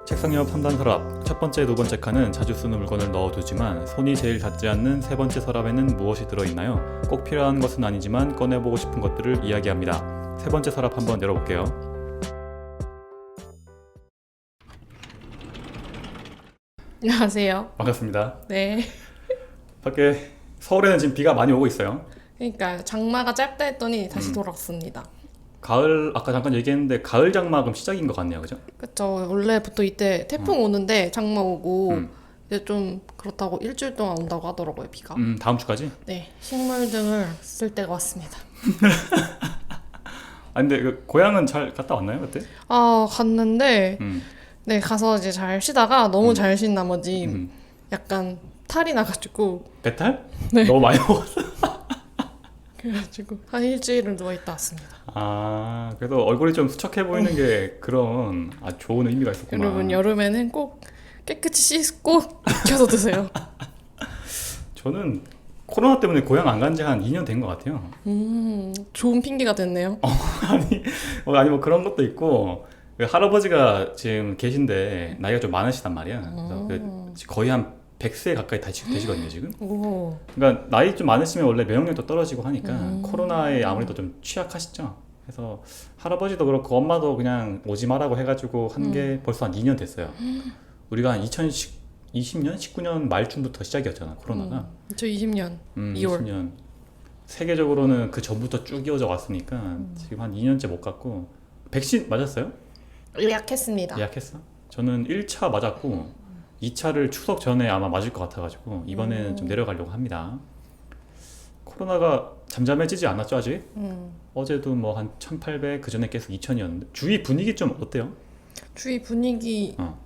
책상 옆 3단 서랍. 첫 번째, 두 번째 칸은 자주 쓰는 물건을 넣어두지만 손이 제일 닿지 않는 세 번째 서랍에는 무엇이 들어있나요? 꼭 필요한 것은 아니지만 꺼내보고 싶은 것들을 이야기합니다. 세 번째 서랍 한번 열어볼게요. 안녕하세요. 반갑습니다. 네. 밖에 서울에는 지금 비가 많이 오고 있어요. 그러니까 장마가 짧다 했더니 다시 돌아왔습니다. 가을, 아까 잠깐 얘기했는데 가을 장마 그럼 시작인 것 같네요, 그죠? 그쵸. 원래부터 이때 태풍 오는데 장마 오고 음. 이제 좀 그렇다고 일주일 동안 온다고 하더라고요, 비가. 다음 주까지? 네. 식물 등을 쓸 때가 왔습니다. 아 근데 그 고향은 잘 갔다 왔나요, 그때? 아, 갔는데 음. 네, 가서 이제 잘 쉬다가 너무 잘 쉰 나머지 음. 약간 탈이 나가지고 배탈? 네. 너무 많이 먹었어. 그래가지고 한 일주일을 누워있다 왔습니다. 아, 그래도 얼굴이 좀 수척해 보이는 게 그런 좋은 의미가 있었구나. 여러분 여름에는 꼭 깨끗이 씻고 익혀서 드세요. 저는 코로나 때문에 고향 안 간 지 한 2년 된 것 같아요. 좋은 핑계가 됐네요. 아니 뭐 그런 것도 있고 그 할아버지가 지금 계신데 나이가 좀 많으시단 말이야. 그래서 거의 한 100세 가까이 되시거든요 지금. 오. 그러니까 나이 좀 많으시면 원래 면역력도 떨어지고 하니까 코로나에 아무래도 좀 취약하시죠. 그래서 할아버지도 그렇고 엄마도 그냥 오지 마라고 해가지고 한 게 벌써 한 2년 됐어요. 우리가 한 2020년, 19년 말쯤부터 시작이었잖아 코로나가. 저 20년 2월. 20년. 세계적으로는 그 전부터 쭉 이어져 왔으니까 지금 한 2년째 못 갔고. 백신 맞았어요? 예약했습니다. 예약했어? 저는 1차 맞았고 2차를 추석 전에 아마 맞을 것 같아가지고 이번에는 좀 내려가려고 합니다. 코로나가 잠잠해지지 않았죠 아직? 어제도 뭐 한 1800, 그 전에 계속 2000이었는데 주위 분위기 좀 어때요? 주위 분위기 어.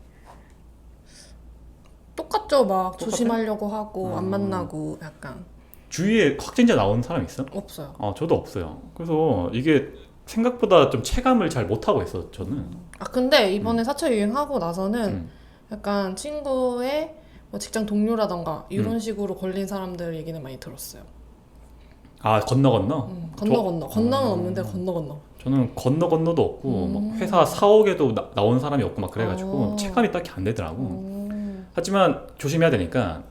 똑같죠. 막 똑같아요? 조심하려고 하고 안 만나고 약간 주위에 확진자 나온 사람 있어? 없어요. 저도 없어요. 그래서 이게 생각보다 좀 체감을 잘 못하고 있어 저는. 아 근데 이번에 4차 유행하고 나서는 음. 약간 친구의 뭐 직장 동료라던가 이런 식으로 걸린 사람들 얘기는 많이 들었어요. 아 건너? 건너는 없는데 건너. 저는 건너도 없고 막 회사 사옥에도 나온 사람이 없고 막 그래가지고 체감이 딱히 안 되더라고. 하지만 조심해야 되니까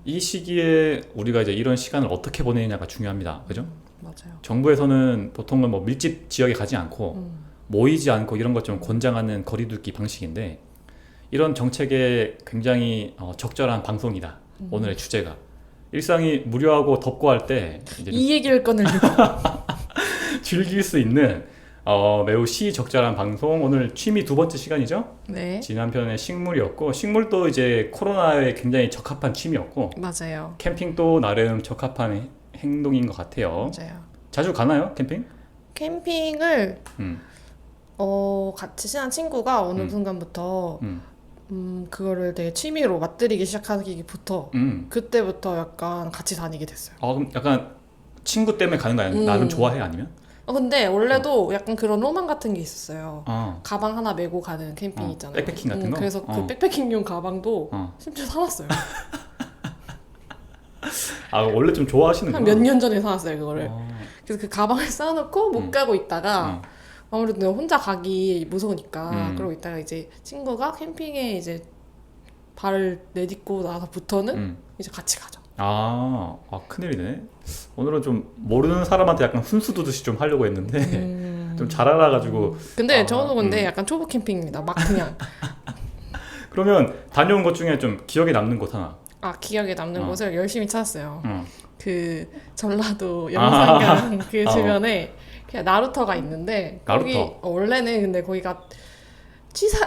이 시기에 우리가 이제 이런 시간을 어떻게 보내느냐가 중요합니다. 그죠? 맞아요. 정부에서는 보통은 뭐 밀집 지역에 가지 않고 모이지 않고 이런 것 좀 권장하는 거리두기 방식인데 이런 정책에 굉장히 적절한 방송이다. 오늘의 주제가 일상이 무료하고 덥고 할 때 이제 이 얘기를 꺼내려고. 즐길 수 있는 매우 시적절한 방송. 오늘 취미 두 번째 시간이죠. 네. 지난 편에 식물이었고 식물도 이제 코로나에 굉장히 적합한 취미였고 맞아요. 캠핑도 나름 적합한 행동인 것 같아요. 맞아요. 자주 가나요 캠핑? 캠핑을 음. 같이 친한 친구가 어느 순간부터 그거를 되게 취미로 맛들이기 시작하기부터 그때부터 약간 같이 다니게 됐어요. 그럼 약간 친구 때문에 가는 거 아니야? 나름 좋아해 아니면? 근데 원래도 약간 그런 로망 같은 게 있었어요. 어. 가방 하나 메고 가는 캠핑 있잖아요. 백패킹 같은 거? 그래서 그 백패킹용 가방도 심지어 사놨어요. 원래 좀 좋아하시는구나. 한 몇 년 전에 사놨어요 그거를. 그래서 그 가방을 쌓아놓고 못 가고 있다가 아무래도 내가 혼자 가기 무서우니까 그러고 있다가 이제 친구가 캠핑에 이제 발을 내딛고 나서부터는 이제 같이 가죠. 큰일이네. 오늘은 좀 모르는 사람한테 약간 훈수 두듯이 좀 하려고 했는데 좀 잘 알아가지고. 근데 저도 근데 약간 초보 캠핑입니다. 막 그냥. 그러면 다녀온 것 중에 좀 기억에 남는 곳 하나. 기억에 남는 곳을 열심히 찾았어요. 어. 그 전라도 영산강 그 주변에 그냥 나루터가 있는데 거기 나루터. 원래는 근데 거기가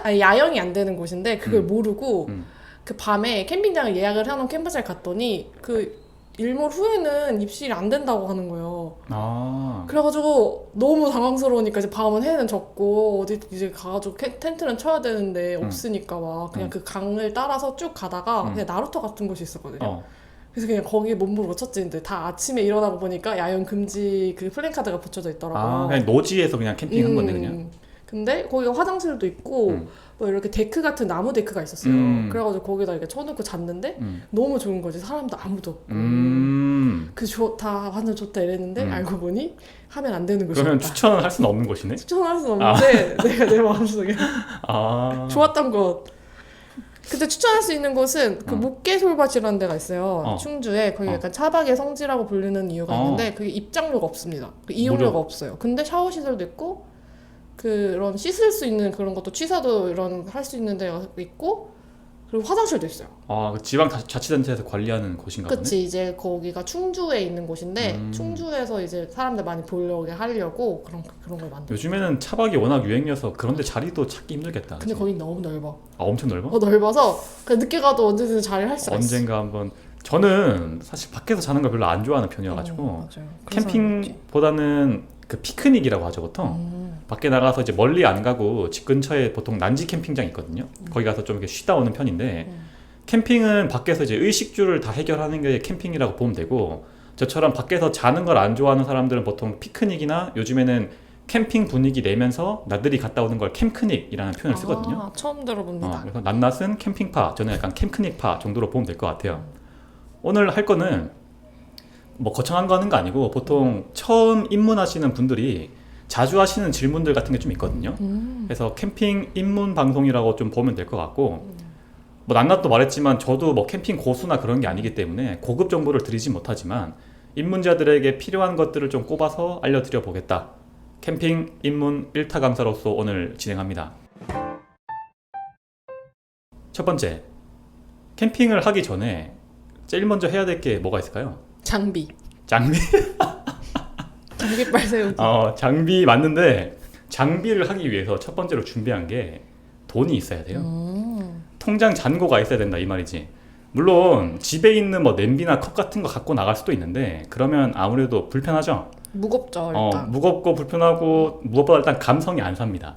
야영이 안 되는 곳인데 그걸 모르고 그 밤에 캠핑장을 예약을 해놓은 캠퍼스를 갔더니 그 일몰 후에는 입실이 안 된다고 하는 거예요. 그래가지고 너무 당황스러우니까 이제 밤은 해는 졌고 어디 이제 가가지고 텐트는 쳐야 되는데 없으니까 막 그냥 그 강을 따라서 쭉 가다가 그냥 나루터 같은 곳이 있었거든요. 그래서 그냥 거기에 몸부를 못 쳤지. 근데 다 아침에 일어나고 보니까 야영 금지 그 플랜카드가 붙여져 있더라고요. 그냥 노지에서 그냥 캠핑한 건데 그냥. 근데 거기가 화장실도 있고 뭐 이렇게 데크 같은 나무 데크가 있었어요. 그래가지고 거기다 이렇게 쳐놓고 잤는데 너무 좋은 거지. 사람도 아무도 없고 그 좋다 완전 좋다 이랬는데 알고 보니 하면 안 되는 곳이었다. 그러면 추천할 수는 없는 곳이네? 추천할 수는 없는데 내가 내 마음속에 좋았던 곳 근데 추천할 수 있는 곳은 그 목계솔밭이라는 데가 있어요. 어. 충주에. 거기 어. 약간 차박의 성지라고 불리는 이유가 어. 있는데 그게 입장료가 없습니다. 그 이용료가 무료. 없어요. 근데 샤워 시설도 있고 그런 씻을 수 있는 그런 것도 취사도 이런 할 수 있는 데가 있고 그리고 화장실도 있어요. 아, 그 지방 자치단체에서 관리하는 곳인가 보네. 그치 이제 거기가 충주에 있는 곳인데 음. 충주에서 이제 사람들 많이 보려게 하려고 그런 걸 만들어. 요즘에는 차박이 워낙 유행이어서 그런데 자리도 찾기 힘들겠다. 근데 그치? 거기 너무 넓어. 아, 엄청 넓어? 넓어서 그냥 늦게 가도 언제든 자리를 할 수가 있어. 언젠가 한번. 저는 사실 밖에서 자는 걸 별로 안 좋아하는 편이어가지고 맞아요. 그래서 그렇지. 캠핑보다는 그 피크닉이라고 하죠 보통. 밖에 나가서 이제 멀리 안 가고 집 근처에 보통 난지 캠핑장 있거든요. 거기 가서 좀 이렇게 쉬다 오는 편인데 캠핑은 밖에서 이제 의식주를 다 해결하는 게 캠핑이라고 보면 되고, 저처럼 밖에서 자는 걸 안 좋아하는 사람들은 보통 피크닉이나 요즘에는 캠핑 분위기 내면서 나들이 갔다 오는 걸 캠크닉이라는 표현을 쓰거든요. 아, 처음 들어봅니다. 그래서 낱낱은 캠핑파, 저는 약간 캠크닉파 정도로 보면 될 것 같아요. 오늘 할 거는 뭐 거창한 거 하는 거 아니고 보통 처음 입문하시는 분들이 자주 하시는 질문들 같은 게 좀 있거든요. 그래서 캠핑 입문 방송이라고 좀 보면 될 것 같고, 뭐 낱낱도 말했지만 저도 뭐 캠핑 고수나 그런 게 아니기 때문에 고급 정보를 드리지 못하지만 입문자들에게 필요한 것들을 좀 꼽아서 알려드려 보겠다. 캠핑 입문 1타 강사로서 오늘 진행합니다. 첫 번째, 캠핑을 하기 전에 제일 먼저 해야 될 게 뭐가 있을까요? 장비. 장비. 장비빨 세우기. 장비 맞는데, 장비를 하기 위해서 첫 번째로 준비한 게 돈이 있어야 돼요. 통장 잔고가 있어야 된다 이 말이지. 물론 집에 있는 뭐 냄비나 컵 같은 거 갖고 나갈 수도 있는데 그러면 아무래도 불편하죠. 무겁죠 일단. 무겁고 불편하고 무엇보다 일단 감성이 안 삽니다.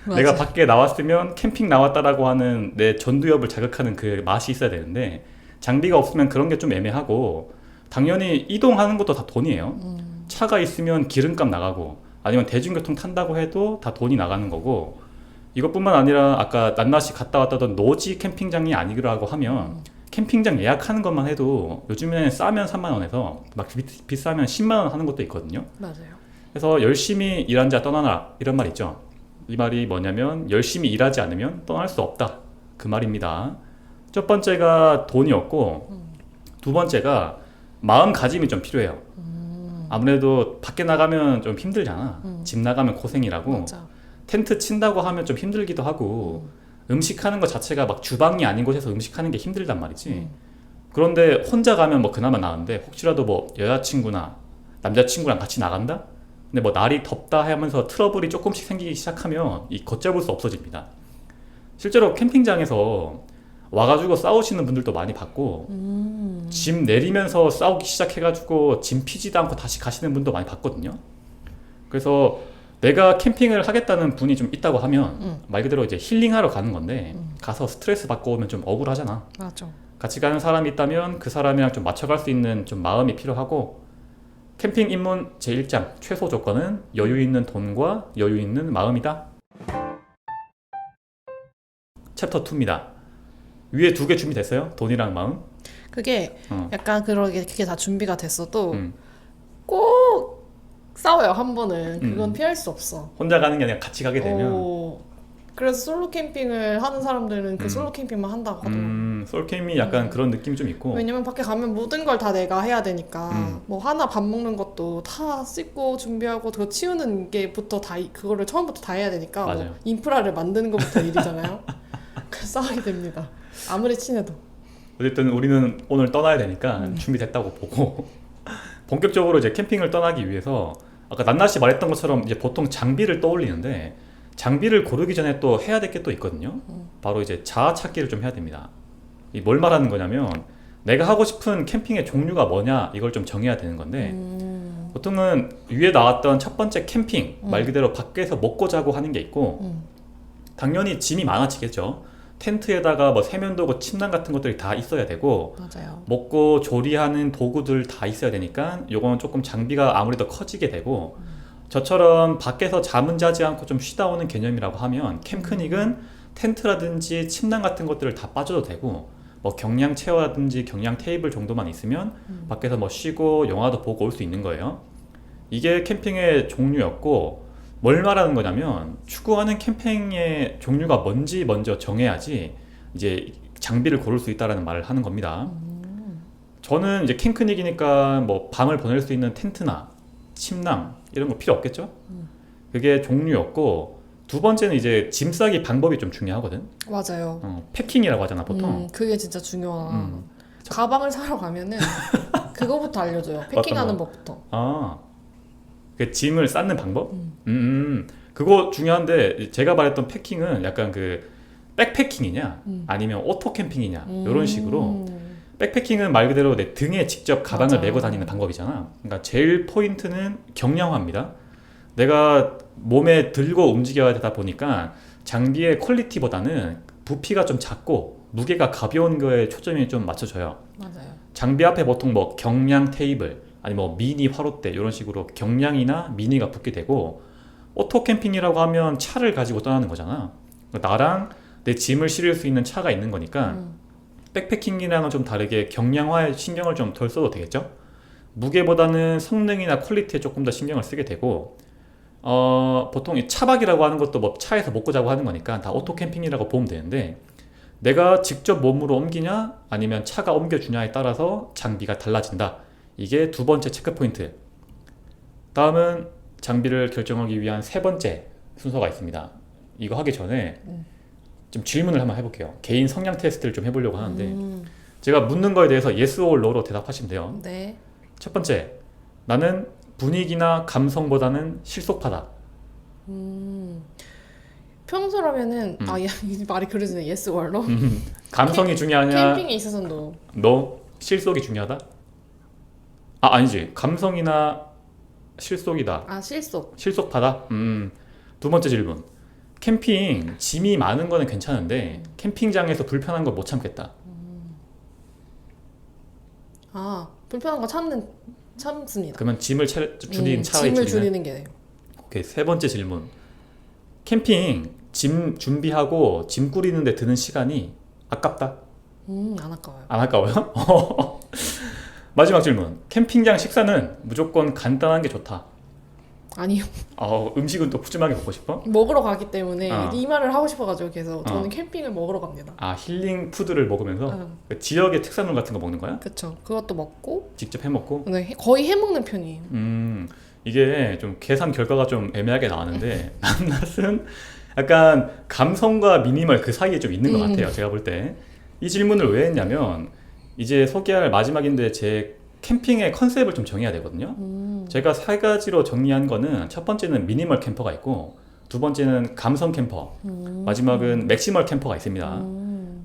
내가 밖에 나왔으면 캠핑 나왔다라고 하는 내 전두엽을 자극하는 그 맛이 있어야 되는데, 장비가 없으면 그런 게 좀 애매하고, 당연히 이동하는 것도 다 돈이에요. 차가 있으면 기름값 나가고, 아니면 대중교통 탄다고 해도 다 돈이 나가는 거고, 이것뿐만 아니라 아까 낱낱이 갔다 왔다던 노지 캠핑장이 아니라고 하면 캠핑장 예약하는 것만 해도 요즘에는 싸면 3만 원에서 막 비싸면 10만 원 하는 것도 있거든요. 맞아요. 그래서 열심히 일한 자 떠나라 이런 말 있죠. 이 말이 뭐냐면 열심히 일하지 않으면 떠날 수 없다 그 말입니다. 첫 번째가 돈이었고, 두 번째가 마음가짐이 좀 필요해요. 아무래도 밖에 나가면 좀 힘들잖아. 집 나가면 고생이라고. 맞아. 텐트 친다고 하면 좀 힘들기도 하고, 음식하는 것 자체가 막 주방이 아닌 곳에서 음식하는 게 힘들단 말이지. 그런데 혼자 가면 뭐 그나마 나은데, 혹시라도 뭐 여자친구나 남자친구랑 같이 나간다? 근데 뭐 날이 덥다 하면서 트러블이 조금씩 생기기 시작하면 이 걷잡을 수 없어집니다. 실제로 캠핑장에서 와가지고 싸우시는 분들도 많이 봤고, 짐 내리면서 싸우기 시작해가지고 짐 피지도 않고 다시 가시는 분도 많이 봤거든요. 그래서 내가 캠핑을 하겠다는 분이 좀 있다고 하면 말 그대로 이제 힐링하러 가는 건데, 가서 스트레스 받고 오면 좀 억울하잖아. 맞아. 같이 가는 사람이 있다면 그 사람이랑 좀 맞춰갈 수 있는 좀 마음이 필요하고, 캠핑 입문 제1장 최소 조건은 여유 있는 돈과 여유 있는 마음이다. 챕터 2입니다. 위에 두 개 준비됐어요? 돈이랑 마음? 그게 약간 그게 다 준비가 됐어도 음. 꼭 싸워요 한 번은. 그건 피할 수 없어. 혼자 가는 게 아니라 같이 가게 되면 그래서 솔로 캠핑을 하는 사람들은 그 솔로 캠핑만 한다고 하더라고요. 솔캠이 약간 그런 느낌이 좀 있고, 왜냐면 밖에 가면 모든 걸 다 내가 해야 되니까 뭐 하나 밥 먹는 것도 다 씻고 준비하고 그거 치우는 게부터 다 그거를 처음부터 다 해야 되니까 뭐 맞아요. 인프라를 만드는 것부터 일이잖아요. 그래서 싸우게 됩니다. 아무리 친해도. 어쨌든 우리는 오늘 떠나야 되니까 준비됐다고 보고 본격적으로 이제 캠핑을 떠나기 위해서 아까 낱낱이 말했던 것처럼 이제 보통 장비를 떠올리는데, 장비를 고르기 전에 또 해야 될 게 또 있거든요. 바로 이제 자아 찾기를 좀 해야 됩니다. 이 뭘 말하는 거냐면, 내가 하고 싶은 캠핑의 종류가 뭐냐 이걸 좀 정해야 되는 건데, 보통은 위에 나왔던 첫 번째 캠핑 말 그대로 밖에서 먹고 자고 하는 게 있고, 당연히 짐이 많아지겠죠. 텐트에다가 뭐 세면도구, 침낭 같은 것들이 다 있어야 되고, 맞아요. 먹고 조리하는 도구들 다 있어야 되니까 요거는 조금 장비가 아무래도 커지게 되고, 저처럼 밖에서 잠은 자지 않고 좀 쉬다 오는 개념이라고 하면 캠크닉은 텐트라든지 침낭 같은 것들을 다 빠져도 되고, 뭐 경량 체어라든지 경량 테이블 정도만 있으면 밖에서 뭐 쉬고 영화도 보고 올 수 있는 거예요. 이게 캠핑의 종류였고, 뭘 말하는 거냐면 추구하는 캠핑의 종류가 뭔지 먼저 정해야지 이제 장비를 고를 수 있다라는 말을 하는 겁니다. 저는 이제 캠크닉이니까 뭐 밤을 보낼 수 있는 텐트나 침낭 이런 거 필요 없겠죠? 그게 종류였고, 두 번째는 이제 짐 싸기 방법이 좀 중요하거든. 맞아요. 패킹이라고 하잖아 보통. 그게 진짜 중요하다. 음. 가방을 사러 가면은 그거부터 알려줘요. 패킹하는 법부터. 아, 그 짐을 쌓는 방법? 그거 중요한데, 제가 말했던 패킹은 약간 그 백패킹이냐 아니면 오토 캠핑이냐 이런 식으로. 백패킹은 말 그대로 내 등에 직접 가방을 맞아. 메고 다니는 방법이잖아. 그러니까 제일 포인트는 경량화입니다. 내가 몸에 들고 움직여야 되다 보니까 장비의 퀄리티보다는 부피가 좀 작고 무게가 가벼운 거에 초점이 좀 맞춰져요. 맞아요. 장비 앞에 보통 뭐 경량 테이블 아니 뭐 미니 화롯대 이런 식으로 경량이나 미니가 붙게 되고, 오토 캠핑이라고 하면 차를 가지고 떠나는 거잖아. 나랑 내 짐을 실을 수 있는 차가 있는 거니까 백패킹이랑은 좀 다르게 경량화에 신경을 좀 덜 써도 되겠죠. 무게보다는 성능이나 퀄리티에 조금 더 신경을 쓰게 되고, 보통 이 차박이라고 하는 것도 뭐 차에서 먹고 자고 하는 거니까 다 오토 캠핑이라고 보면 되는데, 내가 직접 몸으로 옮기냐 아니면 차가 옮겨주냐에 따라서 장비가 달라진다. 이게 두 번째 체크 포인트. 다음은 장비를 결정하기 위한 세 번째 순서가 있습니다. 이거 하기 전에 좀 질문을 한번 해볼게요. 개인 성향 테스트를 좀 해보려고 하는데, 제가 묻는 거에 대해서 yes or no로 대답하시면 돼요. 네. 첫 번째, 나는 분위기나 감성보다는 실속파다. 평소라면은 이 말이 그러지네. yes or no. 감성이 중요하냐? 캠핑에 있어서는 no. 너 실속이 중요하다? 아니지. 감성이나 실속이다. 실속. 실속파다? 두 번째 질문. 캠핑 짐이 많은 거는 괜찮은데 캠핑장에서 불편한 거 못 참겠다. 불편한 거 참습니다. 그러면 짐을 줄이는 차라리 짐을 줄이는? 줄이는 게 돼요. 오케이. 세 번째 질문. 캠핑 짐 준비하고 짐 꾸리는데 드는 시간이 아깝다? 안 아까워요. 안 아까워요? 마지막 질문. 캠핑장 식사는 무조건 간단한 게 좋다. 아니요. 음식은 또 푸짐하게 먹고 싶어? 먹으러 가기 때문에 어. 이 말을 하고 싶어가지고 계속 저는 캠핑을 먹으러 갑니다. 힐링 푸드를 먹으면서 그 지역의 특산물 같은 거 먹는 거야? 그쵸. 그것도 먹고 직접 해 먹고? 네, 거의 해먹는 편이에요. 이게 좀 계산 결과가 좀 애매하게 나왔는데 남낫은 약간 감성과 미니멀 그 사이에 좀 있는 것 같아요. 제가 볼 때. 이 질문을 왜 했냐면, 이제 소개할 마지막인데 제 캠핑의 컨셉을 좀 정해야 되거든요. 제가 세 가지로 정리한 거는, 첫 번째는 미니멀 캠퍼가 있고, 두 번째는 감성 캠퍼, 마지막은 맥시멀 캠퍼가 있습니다.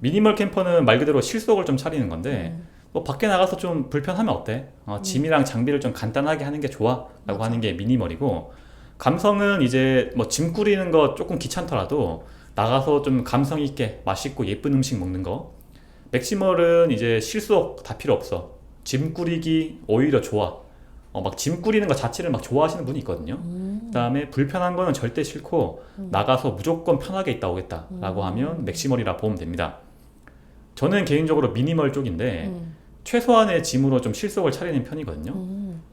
미니멀 캠퍼는 말 그대로 실속을 좀 차리는 건데, 뭐 밖에 나가서 좀 불편하면 어때? 짐이랑 장비를 좀 간단하게 하는 게 좋아 라고 하는 게 미니멀이고, 감성은 이제 뭐 짐 꾸리는 거 조금 귀찮더라도 나가서 좀 감성 있게 맛있고 예쁜 음식 먹는 거. 맥시멀은 이제 실속 다 필요 없어. 짐 꾸리기 오히려 좋아. 막 짐 꾸리는 거 자체를 막 좋아하시는 분이 있거든요. 그 다음에 불편한 거는 절대 싫고 나가서 무조건 편하게 있다 오겠다 라고 하면 맥시멀이라 보면 됩니다. 저는 개인적으로 미니멀 쪽인데 최소한의 짐으로 좀 실속을 차리는 편이거든요.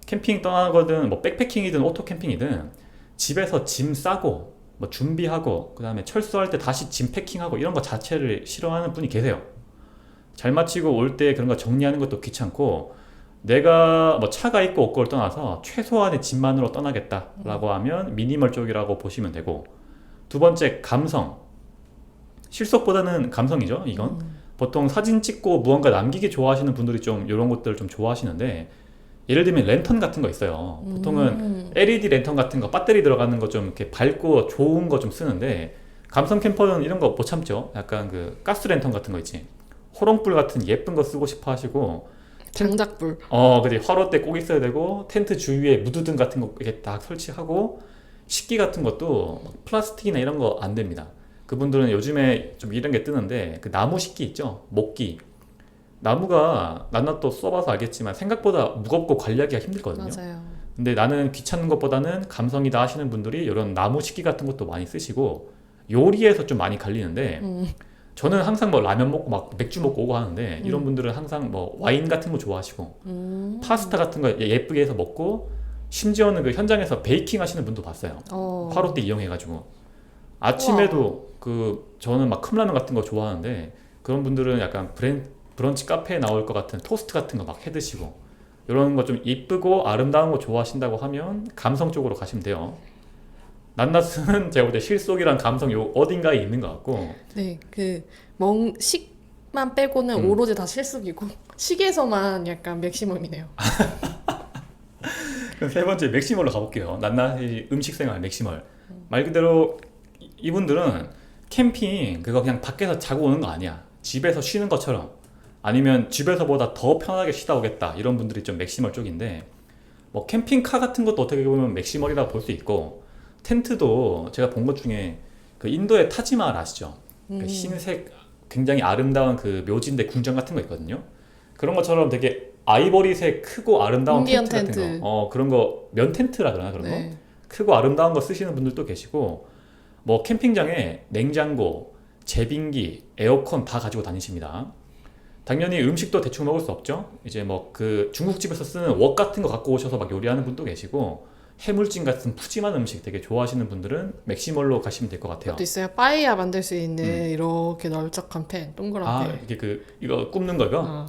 캠핑 떠나거든 뭐 백패킹이든 오토 캠핑이든 집에서 짐 싸고 뭐 준비하고 그 다음에 철수할 때 다시 짐 패킹하고 이런 거 자체를 싫어하는 분이 계세요. 잘 마치고 올 때 그런 거 정리하는 것도 귀찮고, 내가 뭐 차가 있고 없고를 떠나서 최소한의 짐만으로 떠나겠다라고 하면 미니멀 쪽이라고 보시면 되고, 두 번째 감성. 실속보다는 감성이죠. 이건 보통 사진 찍고 무언가 남기기 좋아하시는 분들이 좀 이런 것들을 좀 좋아하시는데, 예를 들면 랜턴 같은 거 있어요. 보통은 LED 랜턴 같은 거 배터리 들어가는 거 좀 이렇게 밝고 좋은 거 좀 쓰는데, 감성 캠퍼는 이런 거 못 참죠. 약간 그 가스 랜턴 같은 거 있지. 호롱불 같은 예쁜 거 쓰고 싶어 하시고, 장작불. 그지. 화롯대 꼭 있어야 되고, 텐트 주위에 무드등 같은 거 이렇게 딱 설치하고, 식기 같은 것도 막 플라스틱이나 이런 거 안 됩니다. 그분들은 요즘에 좀 이런 게 뜨는데, 그 나무 식기 있죠? 목기. 나무가 낱낱도 써봐서 알겠지만 생각보다 무겁고 관리하기가 힘들거든요. 맞아요. 근데 나는 귀찮은 것보다는 감성이다 하시는 분들이 이런 나무 식기 같은 것도 많이 쓰시고, 요리에서 좀 많이 갈리는데, 저는 항상 뭐 라면 먹고 막 맥주 먹고 오고 하는데, 이런 분들은 항상 뭐 와인 같은 거 좋아하시고 파스타 같은 거 예쁘게 해서 먹고, 심지어는 그 현장에서 베이킹 하시는 분도 봤어요. 화롯대 이용해가지고 아침에도 저는 막 컵라면 같은 거 좋아하는데 그런 분들은 약간 브런치 카페에 나올 것 같은 토스트 같은 거 막 해 드시고 이런 거 좀 이쁘고 아름다운 거 좋아하신다고 하면 감성 쪽으로 가시면 돼요. 낱낱은 제가 볼 때 실속이랑 감성 요 어딘가에 있는 것 같고 네, 그 식만 빼고는 오로지 다 실속이고 식에서만 약간 맥시멈이네요. 그럼 세 번째 맥시멀로 가볼게요. 낱낱이 음식생활 맥시멀. 말 그대로 이분들은 캠핑 그거 그냥 밖에서 자고 오는 거 아니야. 집에서 쉬는 것처럼 아니면 집에서보다 더 편하게 쉬다 오겠다 이런 분들이 좀 맥시멀 쪽인데 뭐 캠핑카 같은 것도 어떻게 보면 맥시멀이라고 볼 수 있고 텐트도 제가 본 것 중에 그 인도의 타지마할 아시죠? 그 흰색 굉장히 아름다운 그 묘지인데 궁전 같은 거 있거든요. 그런 것처럼 되게 아이보리색 크고 아름다운 인디언 텐트 같은 텐트. 거. 그런 거 면 텐트라 그러나 그런 거. 네. 크고 아름다운 거 쓰시는 분들도 계시고 뭐 캠핑장에 냉장고, 제빙기, 에어컨 다 가지고 다니십니다. 당연히 음식도 대충 먹을 수 없죠. 이제 뭐 그 중국집에서 쓰는 웍 같은 거 갖고 오셔서 막 요리하는 분도 계시고 해물찜 같은 푸짐한 음식 되게 좋아하시는 분들은 맥시멀로 가시면 될 것 같아요. 또 있어요. 빠에야 만들 수 있는 이렇게 널쩍한 팬, 동그란 아 팬. 이게 그 이거 굽는 거 이거? 어.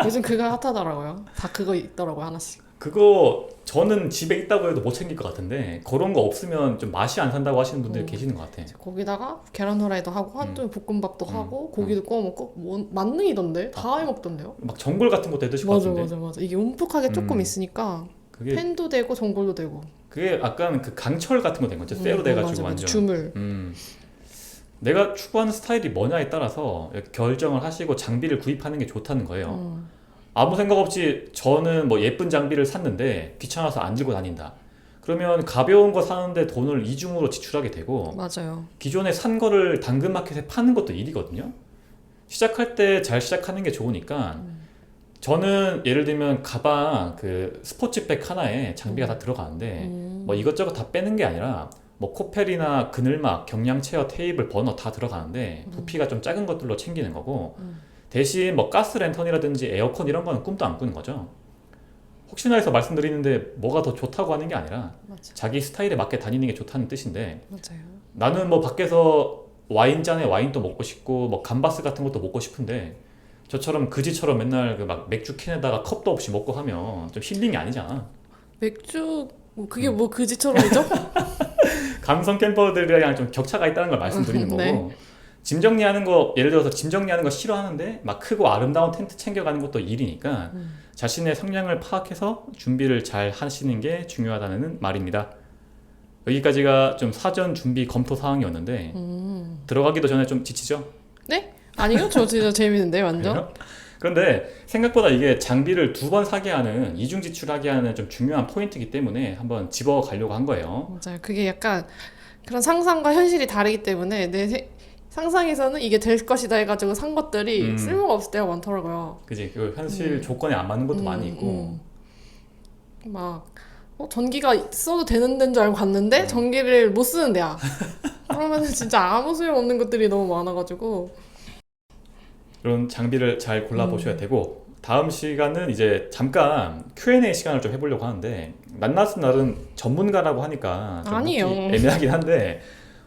요즘 그거 핫하더라고요. 다 그거 있더라고요, 하나씩. 그거 저는 집에 있다고 해도 못 챙길 것 같은데 그런 거 없으면 좀 맛이 안 산다고 하시는 분들이 계시는 것 같아. 거기다가 계란 후라이도 하고 핫도그 볶음밥도 하고 고기도 구워 먹고 뭐 만능이던데 다 해 먹던데요. 막 전골 같은 것도 해 드실 것 맞아 같은데. 맞아 맞아. 이게 움푹하게 조금 있으니까 그게 팬도 되고 전골도 되고. 그게 약간 그 강철 같은 거 된 거죠. 쇠로 돼가지고 맞아, 맞아. 완전. 주물. 내가 추구하는 스타일이 뭐냐에 따라서 이렇게 결정을 하시고 장비를 구입하는 게 좋다는 거예요. 아무 생각 없이 저는 뭐 예쁜 장비를 샀는데 귀찮아서 안 들고 다닌다. 그러면 가벼운 거 사는데 돈을 이중으로 지출하게 되고 맞아요. 기존에 산 거를 당근마켓에 파는 것도 일이거든요. 시작할 때 잘 시작하는 게 좋으니까 저는 예를 들면 가방 그 스포츠백 하나에 장비가 다 들어가는데 뭐 이것저것 다 빼는 게 아니라 뭐 코펠이나 그늘막, 경량 체어, 테이블, 버너 다 들어가는데 부피가 좀 작은 것들로 챙기는 거고 대신 뭐 가스 랜턴이라든지 에어컨 이런 거는 꿈도 안 꾸는 거죠. 혹시나 해서 말씀드리는데 뭐가 더 좋다고 하는 게 아니라 맞아. 자기 스타일에 맞게 다니는 게 좋다는 뜻인데 맞아요. 나는 뭐 밖에서 와인잔에 와인도 먹고 싶고 뭐 감바스 같은 것도 먹고 싶은데 저처럼 그지처럼 맨날 그 막 맥주 캔에다가 컵도 없이 먹고 하면 좀 힐링이 아니잖아. 맥주 뭐 그게 뭐 그지처럼이죠? 감성 캠퍼들이랑 좀 격차가 있다는 걸 말씀드리는 거고 네. 짐 정리하는 거 예를 들어서 짐 정리하는 거 싫어하는데 막 크고 아름다운 텐트 챙겨가는 것도 일이니까 자신의 성향을 파악해서 준비를 잘 하시는 게 중요하다는 말입니다. 여기까지가 좀 사전 준비 검토 사항이었는데 들어가기도 전에 좀 지치죠? 네? 아니요, 저 진짜 재밌는데 완전. 그래요? 그런데 생각보다 이게 장비를 두 번 사게 하는 이중 지출하게 하는 좀 중요한 포인트이기 때문에 한번 집어 가려고 한 거예요. 맞아요. 그게 약간 그런 상상과 현실이 다르기 때문에 상상에서는 이게 될 것이다 해가지고 산 것들이 쓸모가 없을 때가 많더라고요. 그지? 그 현실 조건에 안 맞는 것도 많이 있고. 막 전기가 써도 되는 데인 줄 알고 갔는데 전기를 못 쓰는 데야. 그러면 진짜 아무 소용 없는 것들이 너무 많아가지고. 이런 장비를 잘 골라보셔야 되고 다음 시간은 이제 잠깐 Q&A 시간을 좀 해보려고 하는데 낱낱은 나름 전문가라고 하니까 좀 아니요. 묻기 애매하긴 한데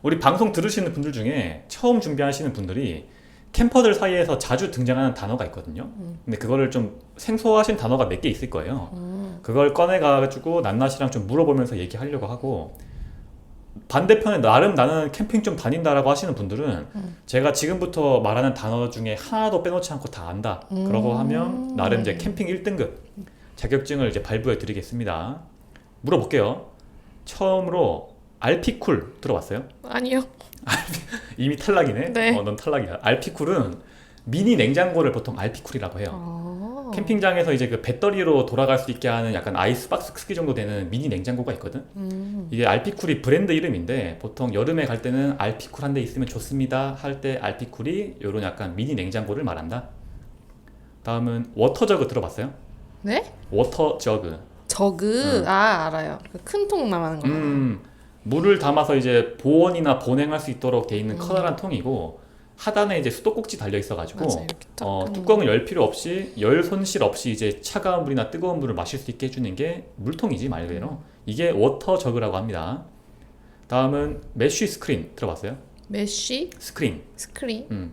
우리 방송 들으시는 분들 중에 처음 준비하시는 분들이 캠퍼들 사이에서 자주 등장하는 단어가 있거든요. 근데 그거를 좀 생소하신 단어가 몇 개 있을 거예요. 그걸 꺼내가지고 낱낱이랑 좀 물어보면서 얘기하려고 하고 반대편에 나름 나는 캠핑 좀 다닌다라고 하시는 분들은 제가 지금부터 말하는 단어 중에 하나도 빼놓지 않고 다 안다. 그러고 하면 나름 이제 캠핑 1등급 자격증을 이제 발부해 드리겠습니다. 물어볼게요. 처음으로 알피쿨 들어봤어요? 아니요. 이미 탈락이네. 네. 넌 탈락이야. 알피쿨은 미니 냉장고를 보통 알피쿨이라고 해요. 캠핑장에서 이제 그 배터리로 돌아갈 수 있게 하는 약간 아이스박스 크기 정도 되는 미니 냉장고가 있거든. 이게 알피쿨이 브랜드 이름인데 보통 여름에 갈 때는 알피쿨 한 대 있으면 좋습니다 할 때 알피쿨이 이런 약간 미니 냉장고를 말한다. 다음은 워터저그 들어봤어요? 네? 워터저그. 저그 알아요. 그 큰 통 말하는 거. 물을 담아서 이제 보온이나 보냉할 수 있도록 돼 있는 커다란 통이고 하단에 이제 수도꼭지 달려 있어가지고 맞아, 이렇게 딱 뚜껑을 열 필요 없이 열 손실 없이 이제 차가운 물이나 뜨거운 물을 마실 수 있게 해주는 게 물통이지 말 그대로. 이게 워터 저그라고 합니다. 다음은 메쉬 스크린 들어봤어요? 메쉬 스크린. 스크린.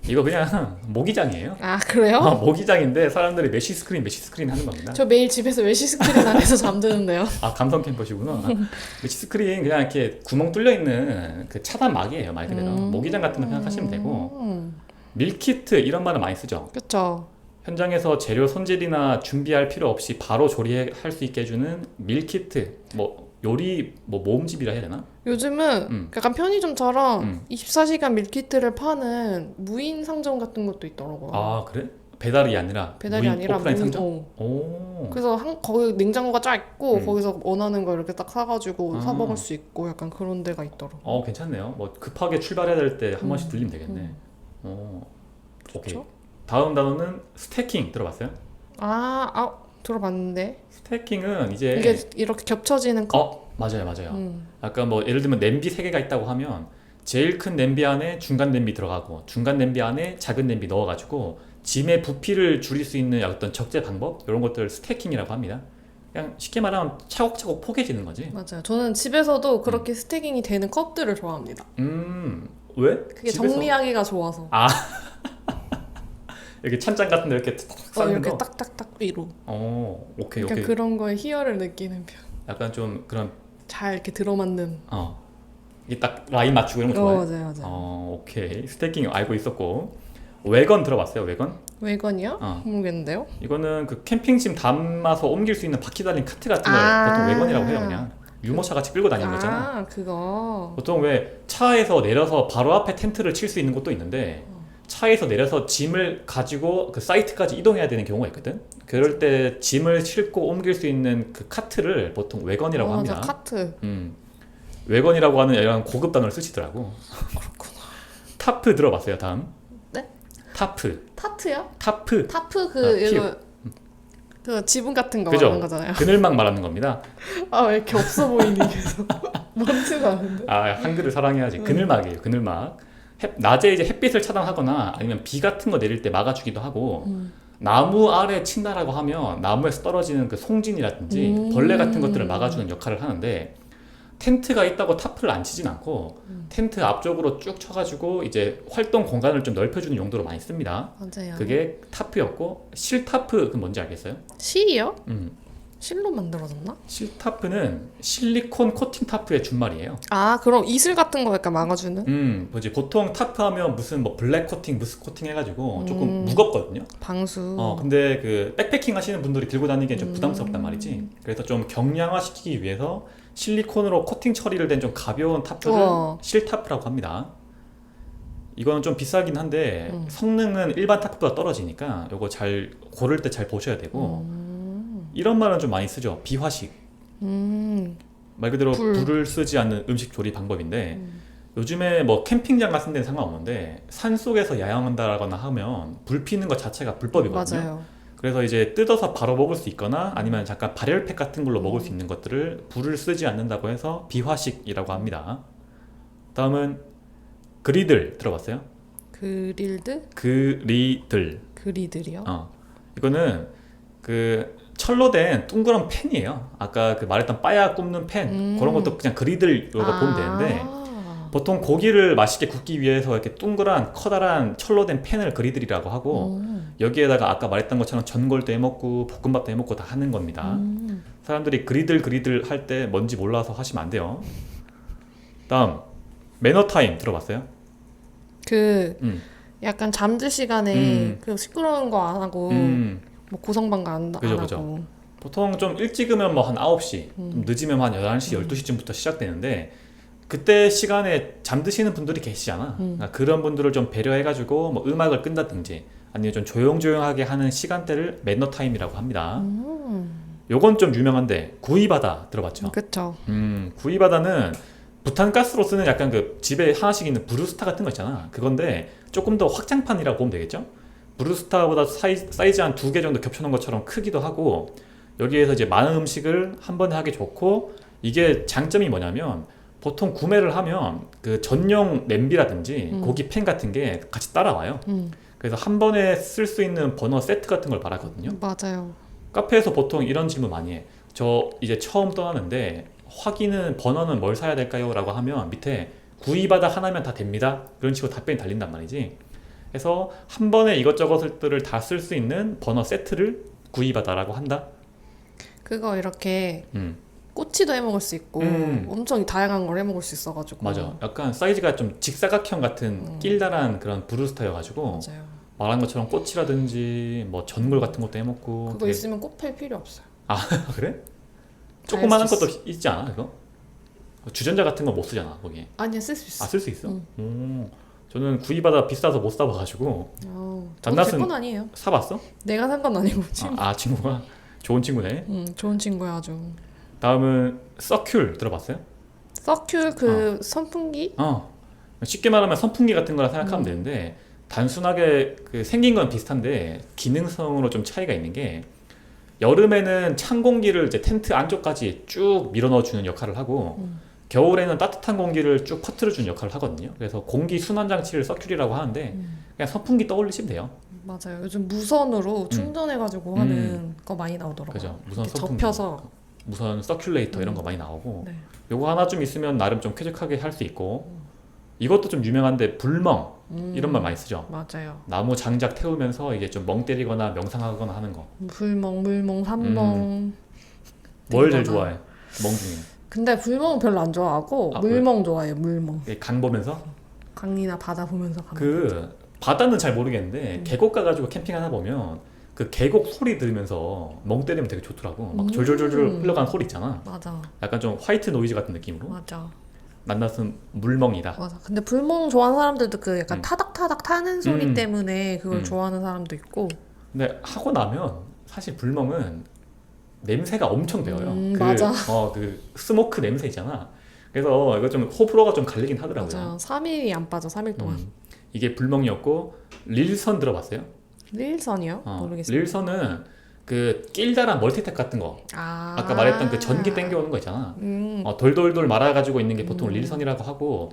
이거 그냥 모기장이에요. 아 그래요? 모기장인데 사람들이 메쉬 스크린 하는 겁니다. 저 매일 집에서 외시 스크린 안에서 잠드는데요. 감성 캠퍼시구나. 메쉬 스크린 그냥 이렇게 구멍 뚫려 있는 그 차단막이에요, 말 그대로. 모기장 같은 거 생각하시면 되고. 밀키트 이런 말은 많이 쓰죠. 그쵸. 현장에서 재료 손질이나 준비할 필요 없이 바로 조리할 수 있게 해주는 밀키트. 뭐 요리 뭐 모음집이라 해야 되나? 요즘은 약간 편의점처럼 24시간 밀키트를 파는 무인 상점 같은 것도 있더라고요. 아 그래? 배달이 아니라 배달이 아니라 오프라인 무인. 상점? 어. 오. 그래서 거기 냉장고가 쫙 있고 거기서 원하는 거 이렇게 딱 사가지고 사 아. 먹을 수 있고 약간 그런 데가 있더라고. 괜찮네요. 뭐 급하게 출발해야 될 때 한 번씩 들리면 되겠네. 오케이. 좋죠? 다음 단어는 스태킹 들어봤어요? 들어봤는데 스태킹은 이제 이게 이렇게 겹쳐지는 컵? 맞아요. 아까 뭐 예를 들면 냄비 3개가 있다고 하면 제일 큰 냄비 안에 중간 냄비 들어가고 중간 냄비 안에 작은 냄비 넣어가지고 짐의 부피를 줄일 수 있는 어떤 적재 방법 이런 것들 스태킹이라고 합니다. 그냥 쉽게 말하면 차곡차곡 포개지는 거지. 맞아요. 저는 집에서도 그렇게 스태킹이 되는 컵들을 좋아합니다. 왜? 그게 집에서? 정리하기가 좋아서. 이렇게 찬장 같은 데 이렇게 탁탁 쌓는 이렇게 거? 딱딱딱 위로. 오케이. 약간 그런 거에 희열을 느끼는 편. 약간 좀 그런 잘 이렇게 들어맞는. 이게 딱 라인 맞추고 이런 거 좋아해? 맞아요. 오케이. 스태킹 알고 있었고. 외건 들어봤어요? 외건? 외건이요? 모르겠는데요. 이거는 그 캠핑짐 담아서 옮길 수 있는 바퀴 달린 카트 같은 걸 보통 외건이라고 해요. 그냥 유모차 같이 끌고 다니는 거잖아. 그거. 보통 왜 차에서 내려서 바로 앞에 텐트를 칠 수 있는 곳도 있는데 차에서 내려서 짐을 가지고 그 사이트까지 이동해야 되는 경우가 있거든. 그럴 때 짐을 싣고 옮길 수 있는 그 카트를 보통 외건이라고 합니다. 맞아, 카트. 외건이라고 하는 이런 고급 단어를 쓰시더라고. 그렇구나. 타프 들어봤어요? 다음. 네? 타프. 타트요? 타프. 타프 이거 그 지붕 같은 거 그죠? 말하는 거잖아요. 그늘막 말하는 겁니다. 왜 이렇게 없어 보이니 계속. 뭔지도 않은데. 한글을 사랑해야지. 그늘막이에요. 그늘막. 낮에 이제 햇빛을 차단하거나 아니면 비 같은 거 내릴 때 막아주기도 하고 나무 아래 친다라고 하면 나무에서 떨어지는 그 송진이라든지 벌레 같은 것들을 막아주는 역할을 하는데 텐트가 있다고 타프를 안 치진 않고 텐트 앞쪽으로 쭉 쳐가지고 이제 활동 공간을 좀 넓혀주는 용도로 많이 씁니다. 맞아요. 그게 타프였고 실타프 그 뭔지 알겠어요? 실이요? 음. 실로 만들어졌나? 실타프는 실리콘 코팅 타프의 준말이에요. 그럼 이슬 같은 거 약간 막아주는? 뭐지 보통 타프하면 무슨 뭐 블랙 코팅, 무스 코팅 해가지고 조금 무겁거든요. 방수. 근데 그 백패킹 하시는 분들이 들고 다니기엔 좀 부담스럽단 말이지. 그래서 좀 경량화시키기 위해서 실리콘으로 코팅 처리를 된 좀 가벼운 타프를 실타프라고 합니다. 이거는 좀 비싸긴 한데 성능은 일반 타프보다 떨어지니까 이거 잘 고를 때 잘 보셔야 되고 이런 말은 좀 많이 쓰죠. 비화식. 말 그대로 불을 쓰지 않는 음식 조리 방법인데 요즘에 뭐 캠핑장 같은 데는 상관없는데 산속에서 야영한다거나 하면 불 피는 것 자체가 불법이거든요. 맞아요. 그래서 이제 뜯어서 바로 먹을 수 있거나 아니면 잠깐 발열팩 같은 걸로 먹을 수 있는 것들을 불을 쓰지 않는다고 해서 비화식이라고 합니다. 다음은 그리들 들어봤어요? 그릴드? 그리들이요? 이거는 그 철로 된 둥그런 팬이에요. 아까 그 말했던 빠야 굽는 팬 그런 것도 그냥 그리들로 보면 되는데 보통 고기를 맛있게 굽기 위해서 이렇게 둥그란 커다란 철로 된 팬을 그리들이라고 하고 여기에다가 아까 말했던 것처럼 전골도 해먹고 볶음밥도 해먹고 다 하는 겁니다. 사람들이 그리들 할 때 뭔지 몰라서 하시면 안 돼요. 다음 매너타임 들어봤어요? 약간 잠들 시간에 그 시끄러운 거 안 하고 뭐 고성방가 안 하고 보통 좀 일찍이면 뭐 한 9시 좀 늦으면 한 11시, 12시쯤부터 시작되는데 그때 시간에 잠드시는 분들이 계시잖아. 그러니까 그런 분들을 좀 배려해가지고 뭐 음악을 끈다든지 아니면 좀 조용조용하게 하는 시간대를 매너타임이라고 합니다. 요건 좀 유명한데 구이바다 들어봤죠? 그쵸. 구이바다는 부탄가스로 쓰는 약간 그 집에 하나씩 있는 브루스타 같은 거 있잖아. 그건데 조금 더 확장판이라고 보면 되겠죠? 브루스타보다 사이즈 한 2개 정도 겹쳐놓은 것처럼 크기도 하고 여기에서 이제 많은 음식을 한 번에 하기 좋고 이게 장점이 뭐냐면 보통 구매를 하면 그 전용 냄비라든지 고기 팬 같은 게 같이 따라와요. 그래서 한 번에 쓸 수 있는 버너 세트 같은 걸 바라거든요. 맞아요. 카페에서 보통 이런 질문 많이 해. 저 이제 처음 떠나는데 버너는 뭘 사야 될까요? 라고 하면 밑에 구이바다 하나면 다 됩니다. 그런 식으로 답변이 달린단 말이지. 해서 한 번에 이것저것들을 다 쓸 수 있는 버너 세트를 구입하다라고 한다. 그거 이렇게 음. 꼬치도 해 먹을 수 있고 엄청 다양한 걸 해 먹을 수 있어가지고. 맞아. 약간 사이즈가 좀 직사각형 같은 길다란 그런 브루스터여가지고 맞아요. 말한 것처럼 꼬치라든지 뭐 전골 같은 것도 해 먹고. 그거 있으면 꽃펠 필요 없어요. 아 그래? 다 조그마한 할수 것도 있지 않아 그거? 주전자 같은 거 못 쓰잖아 거기. 아니야, 쓸 수 있어. 아 쓸 수 있어? 저는 구입하다 비싸서 못 사봐가지고. 저도 단나스는 제건 아니에요. 사봤어? 내가 산 건 아니고 친구. 친구가 좋은 친구네. 좋은 친구야 아주. 다음은 서큘 들어봤어요? 서큘 그 선풍기? 쉽게 말하면 선풍기 같은 거라 생각하면 되는데 단순하게 그 생긴 건 비슷한데 기능성으로 좀 차이가 있는 게 여름에는 찬 공기를 이제 텐트 안쪽까지 쭉 밀어 넣어주는 역할을 하고 겨울에는 따뜻한 공기를 쭉 퍼뜨려주는 역할을 하거든요. 그래서 공기 순환 장치를 서큘이라고 하는데 그냥 선풍기 떠올리시면 돼요. 맞아요. 요즘 무선으로 충전해가지고 하는 거 많이 나오더라고요. 그죠. 무선 이렇게 선풍기, 접혀서. 무선 서큘레이터 이런 거 많이 나오고 네. 요거 하나 좀 있으면 나름 좀 쾌적하게 할 수 있고 이것도 좀 유명한데 불멍 이런 말 많이 쓰죠. 맞아요. 나무 장작 태우면서 이게 좀 멍 때리거나 명상하거나 하는 거. 불멍, 물멍, 산멍. 뭘 제일 좋아해? 멍 중에. 근데 불멍은 별로 안 좋아하고 물멍 좋아해요. 물멍. 강 보면서? 강이나 바다 보면서 가면. 그 바다는 잘 모르겠는데 계곡 가가지고 캠핑하다 보면 그 계곡 소리 들으면서 멍 때리면 되게 좋더라고. 막 졸졸졸졸 흘러가는 소리 있잖아. 맞아. 약간 좀 화이트 노이즈 같은 느낌으로. 맞아. 낱낱은 물멍이다. 맞아. 근데 불멍 좋아하는 사람들도 그 약간 타닥타닥 타는 소리 때문에 그걸 좋아하는 사람도 있고. 근데 하고 나면 사실 불멍은 냄새가 엄청 배어요. 맞아. 그 스모크 냄새 있잖아. 그래서 이거 좀 호불호가 좀 갈리긴 하더라고요. 맞아. 3일이 안 빠져. 3일 동안. 이게 불멍이었고 릴선 들어봤어요? 릴선이요? 모르겠어요. 릴선은 그 길다란 멀티탭 같은 거. 아까 말했던 그 전기 땡겨오는 거 있잖아. 돌돌돌 말아가지고 있는 게 보통 릴선이라고 하고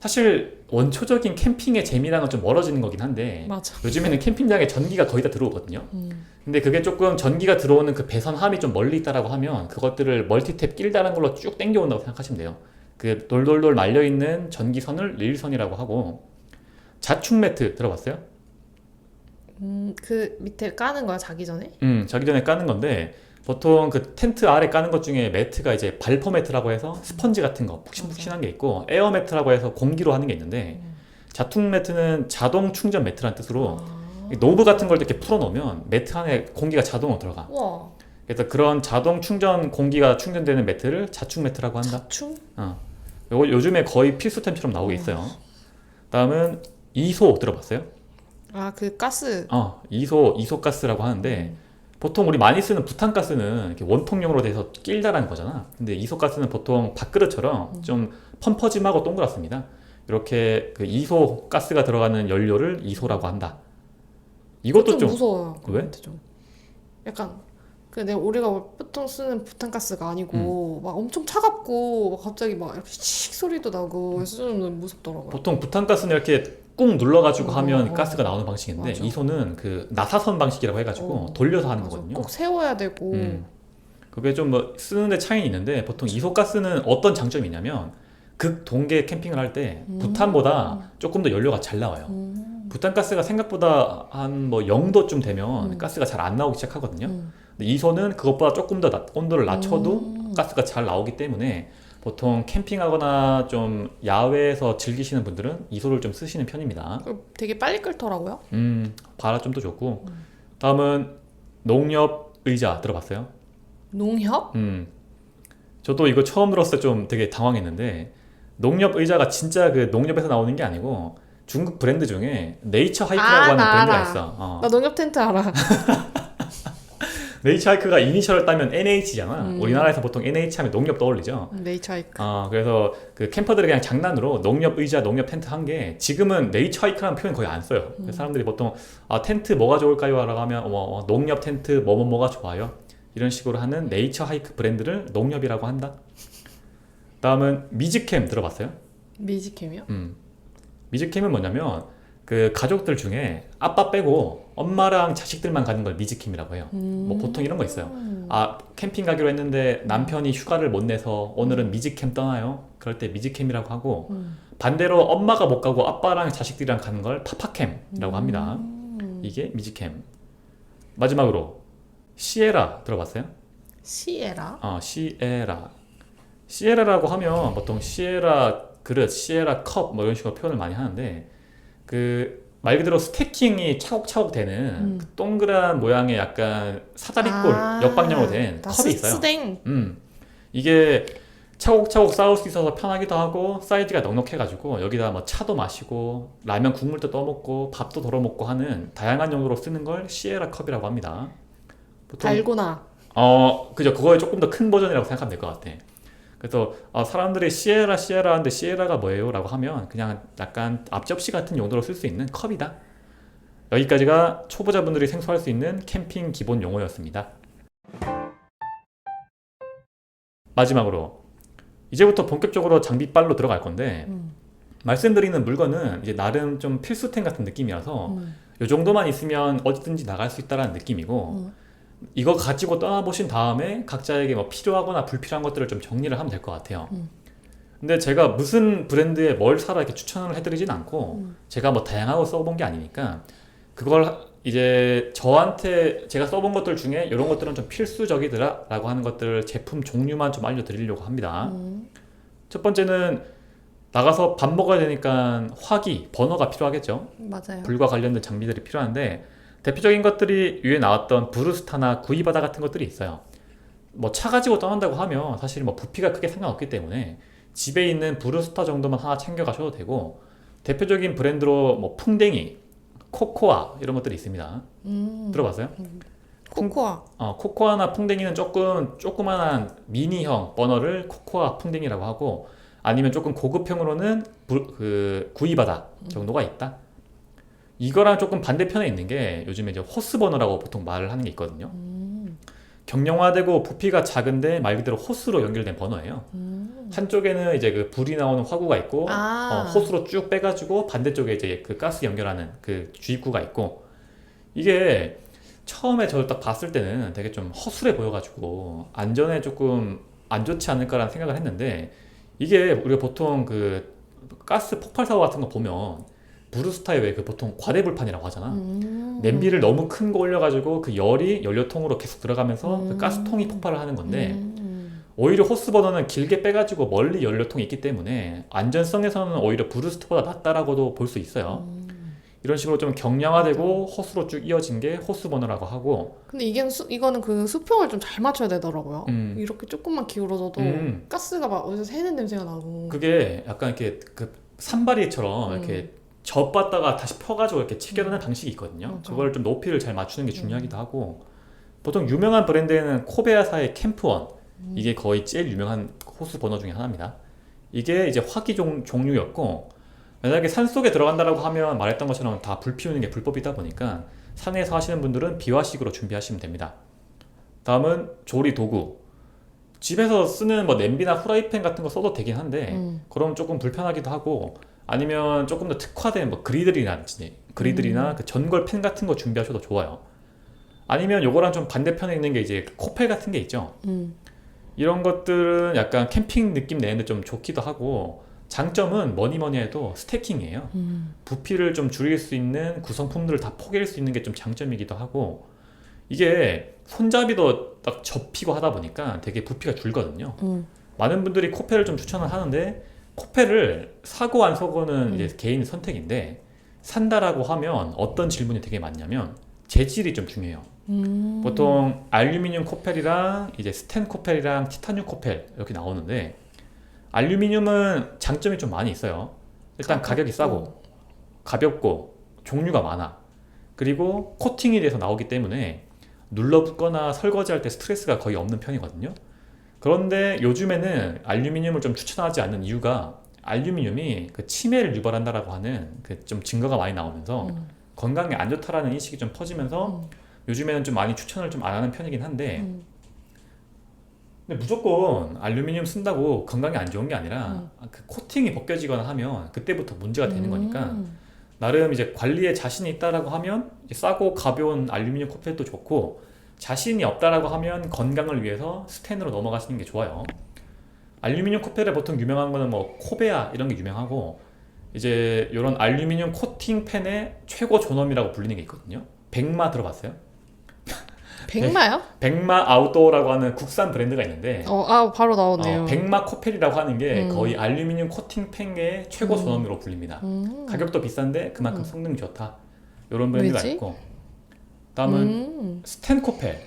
사실 원초적인 캠핑의 재미랑은 좀 멀어지는 거긴 한데 맞아. 요즘에는 캠핑장에 전기가 거의 다 들어오거든요. 근데 그게 조금 전기가 들어오는 그 배선함이 좀 멀리 있다라고 하면 그것들을 멀티탭 길다란 걸로 쭉 땡겨온다고 생각하시면 돼요. 그 돌돌돌 말려있는 전기선을 릴선이라고 하고 자축 매트 들어봤어요? 그 밑에 까는 거야, 자기 전에? 자기 전에 까는 건데 보통 그 텐트 아래 까는 것 중에 매트가 이제 발포 매트라고 해서 스펀지 같은 거 푹신푹신한 게 있고 에어 매트라고 해서 공기로 하는 게 있는데 자축 매트는 자동 충전 매트라는 뜻으로 노브 같은 걸 이렇게 풀어놓으면 매트 안에 공기가 자동으로 들어가. 우와. 그래서 그런 자동 충전 공기가 충전되는 매트를 자축 매트라고 한다. 자충? 요거 요즘에 거의 필수템처럼 나오고 있어요. 다음은 이소 들어봤어요? 그 가스. 이소가스라고 하는데 보통 우리 많이 쓰는 부탄가스는 이렇게 원통용으로 돼서 길다라는 거잖아. 근데 이소가스는 보통 밥그릇처럼 좀 펌퍼짐하고 동그랗습니다. 이렇게 그 이소가스가 들어가는 연료를 이소라고 한다. 이것도 좀 무서워요. 왜? 좀. 약간 우리가 보통 쓰는 부탄가스가 아니고 막 엄청 차갑고 막 갑자기 막 이렇게 씩 소리도 나고 그래서 좀 무섭더라고요. 보통 부탄가스는 이렇게 꾹 눌러가지고 하면 가스가 나오는 방식인데 맞아. 이소는 그 나사선 방식이라고 해가지고 돌려서 하는 거거든요. 꼭 세워야 되고. 그게 좀 뭐 쓰는데 차이는 있는데 보통 이소가스는 어떤 장점이 있냐면 극동계 캠핑을 할 때 부탄보다 조금 더 연료가 잘 나와요. 부탄가스가 생각보다 한 뭐 0도쯤 되면 가스가 잘 안 나오기 시작하거든요. 근데 이소는 그것보다 조금 더 온도를 낮춰도 가스가 잘 나오기 때문에 보통 캠핑하거나 좀 야외에서 즐기시는 분들은 이소를 좀 쓰시는 편입니다. 되게 빨리 끓더라고요. 발화점도 좋고. 다음은 농협 의자 들어봤어요? 농협? 저도 이거 처음 들었을 때 좀 되게 당황했는데 농협 의자가 진짜 그 농협에서 나오는 게 아니고 중국 브랜드 중에 네이처 하이크라고 하는 브랜드가 알아. 있어. 나 농협 텐트 알아. 네이처 하이크가 이니셜을 따면 NH잖아. 우리나라에서 보통 NH 하면 농협 떠올리죠. 네이처 하이크. 그래서 그 캠퍼들이 그냥 장난으로 농협 의자, 농협 텐트 한 게 지금은 네이처 하이크라는 표현 거의 안 써요. 그래서 사람들이 보통 텐트 뭐가 좋을까요? 라고 하면 농협 텐트 뭐가 좋아요. 이런 식으로 하는 네이처 하이크 브랜드를 농협이라고 한다. 다음은 미즈캠 들어봤어요? 미즈캠이요? 미즈캠은 뭐냐면 그 가족들 중에 아빠 빼고 엄마랑 자식들만 가는 걸 미즈캠이라고 해요. 뭐 보통 이런 거 있어요. 캠핑 가기로 했는데 남편이 휴가를 못 내서 오늘은 미즈캠 떠나요. 그럴 때 미즈캠이라고 하고 반대로 엄마가 못 가고 아빠랑 자식들이랑 가는 걸 파파캠이라고 합니다. 이게 미지캠. 마지막으로 시에라 들어봤어요? 시에라? 시에라. 시에라라고 하면 보통 시에라 그릇, 시에라 컵 뭐 이런 식으로 표현을 많이 하는데 그 말 그대로 스태킹이 차곡차곡 되는 그 동그란 모양의 약간 사다리꼴 역방향으로 된 컵이 있어요. 스댕. 이게 차곡차곡 쌓을 수 있어서 편하기도 하고 사이즈가 넉넉해가지고 여기다 뭐 차도 마시고 라면 국물도 떠먹고 밥도 덜어 먹고 하는 다양한 용도로 쓰는 걸 시에라 컵이라고 합니다. 보통 달고나. 그죠. 그거의 조금 더 큰 버전이라고 생각하면 될 것 같아. 그래서 사람들이 시에라 하는데 시에라가 뭐예요? 라고 하면 그냥 약간 앞접시 같은 용도로 쓸 수 있는 컵이다. 여기까지가 초보자분들이 생소할 수 있는 캠핑 기본 용어였습니다. 마지막으로 이제부터 본격적으로 장비빨로 들어갈 건데 말씀드리는 물건은 이제 나름 좀 필수템 같은 느낌이라서 이 정도만 있으면 어디든지 나갈 수 있다는 느낌이고 이거 가지고 떠나보신 다음에 각자에게 뭐 필요하거나 불필요한 것들을 좀 정리를 하면 될 것 같아요. 근데 제가 무슨 브랜드에 뭘 사라 이렇게 추천을 해드리진 않고 제가 뭐 다양하고 써본 게 아니니까 그걸 이제 저한테 제가 써본 것들 중에 이런 것들은 좀 필수적이더라 라고 하는 것들을 제품 종류만 좀 알려드리려고 합니다. 첫 번째는 나가서 밥 먹어야 되니까 화기, 버너가 필요하겠죠. 맞아요. 불과 관련된 장비들이 필요한데 대표적인 것들이 위에 나왔던 브루스타나 구이바다 같은 것들이 있어요. 뭐 차 가지고 떠난다고 하면 사실 뭐 부피가 크게 상관없기 때문에 집에 있는 브루스타 정도만 하나 챙겨 가셔도 되고 대표적인 브랜드로 뭐 풍뎅이, 코코아 이런 것들이 있습니다. 들어봤어요? 코코아. 코코아나 풍뎅이는 조그만한 미니형 버너를 코코아 풍뎅이라고 하고 아니면 조금 고급형으로는 구이바다 정도가 있다. 이거랑 조금 반대편에 있는 게 요즘에 이제 호스 버너라고 보통 말을 하는 게 있거든요. 경량화되고 부피가 작은데 말 그대로 호스로 연결된 버너예요. 한쪽에는 이제 그 불이 나오는 화구가 있고 호스로 쭉 빼가지고 반대쪽에 이제 그 가스 연결하는 그 주입구가 있고 이게 처음에 저를 딱 봤을 때는 되게 좀 허술해 보여가지고 안전에 조금 안 좋지 않을까라는 생각을 했는데 이게 우리가 보통 그 가스 폭발 사고 같은 거 보면 브루스타에 왜 그 보통 과대불판이라고 하잖아. 냄비를 너무 큰 거 올려가지고 그 열이 연료통으로 계속 들어가면서 그 가스통이 폭발을 하는 건데 오히려 호스버너는 길게 빼가지고 멀리 연료통이 있기 때문에 안전성에서는 오히려 브루스트보다 낫다라고도 볼 수 있어요. 이런 식으로 좀 경량화되고 호스로 쭉 이어진 게 호스버너라고 하고 근데 이거는 그 수평을 좀 잘 맞춰야 되더라고요. 이렇게 조금만 기울어져도 가스가 막 어디서 새는 냄새가 나고. 그게 약간 이렇게 그 산발이처럼 이렇게 접봤다가 다시 펴가지고 이렇게 체결하는 방식이 있거든요. 맞아. 그걸 좀 높이를 잘 맞추는 게 중요하기도 하고 보통 유명한 브랜드에는 코베야사의 캠프원 이게 거의 제일 유명한 호스 버너 중에 하나입니다. 이게 이제 화기 종류였고 만약에 산속에 들어간다라고 하면 말했던 것처럼 다 불 피우는 게 불법이다 보니까 산에서 하시는 분들은 비화식으로 준비하시면 됩니다. 다음은 조리 도구. 집에서 쓰는 뭐 냄비나 후라이팬 같은 거 써도 되긴 한데 그럼 조금 불편하기도 하고 아니면 조금 더 특화된 뭐 그리들이나 그 전골 팬 같은 거 준비하셔도 좋아요. 아니면 요거랑 좀 반대편에 있는 게 이제 코펠 같은 게 있죠. 이런 것들은 약간 캠핑 느낌 내는데 좀 좋기도 하고 장점은 뭐니 해도 스태킹이에요. 부피를 좀 줄일 수 있는 구성품들을 다 포개일 수 있는 게 좀 장점이기도 하고 이게 손잡이도 딱 접히고 하다 보니까 되게 부피가 줄거든요. 많은 분들이 코펠을 좀 추천을 하는데 코펠을 사고 안 사고는 이제 개인 선택인데 산다라고 하면 어떤 질문이 되게 많냐면 재질이 좀 중요해요. 보통 알루미늄 코펠이랑 이제 스텐 코펠이랑 티타늄 코펠 이렇게 나오는데 알루미늄은 장점이 좀 많이 있어요. 일단 가격이 싸고 가볍고 종류가 많아. 그리고 코팅이 돼서 나오기 때문에 눌러붙거나 설거지할 때 스트레스가 거의 없는 편이거든요. 그런데 요즘에는 알루미늄을 좀 추천하지 않는 이유가 알루미늄이 그 치매를 유발한다라고 하는 그 좀 증거가 많이 나오면서 건강에 안 좋다라는 인식이 좀 퍼지면서 요즘에는 좀 많이 추천을 좀 안 하는 편이긴 한데 근데 무조건 알루미늄 쓴다고 건강에 안 좋은 게 아니라 그 코팅이 벗겨지거나 하면 그때부터 문제가 되는 거니까 나름 이제 관리에 자신이 있다라고 하면 이제 싸고 가벼운 알루미늄 코펠도 좋고 자신이 없다라고 하면 건강을 위해서 스텐으로 넘어가시는 게 좋아요. 알루미늄 코펠에 보통 유명한 거는 뭐 코베아 이런 게 유명하고 이제 이런 알루미늄 코팅 팬의 최고 존엄이라고 불리는 게 있거든요. 백마 들어봤어요? 백마요? 백마 아웃도어라고 하는 국산 브랜드가 있는데 바로 나오네요. 백마 코펠이라고 하는 게 거의 알루미늄 코팅 팬의 최고 존엄으로 불립니다. 가격도 비싼데 그만큼 성능이 좋다. 이런 브랜드가 왜지? 있고, 다음은 스텐 코펠.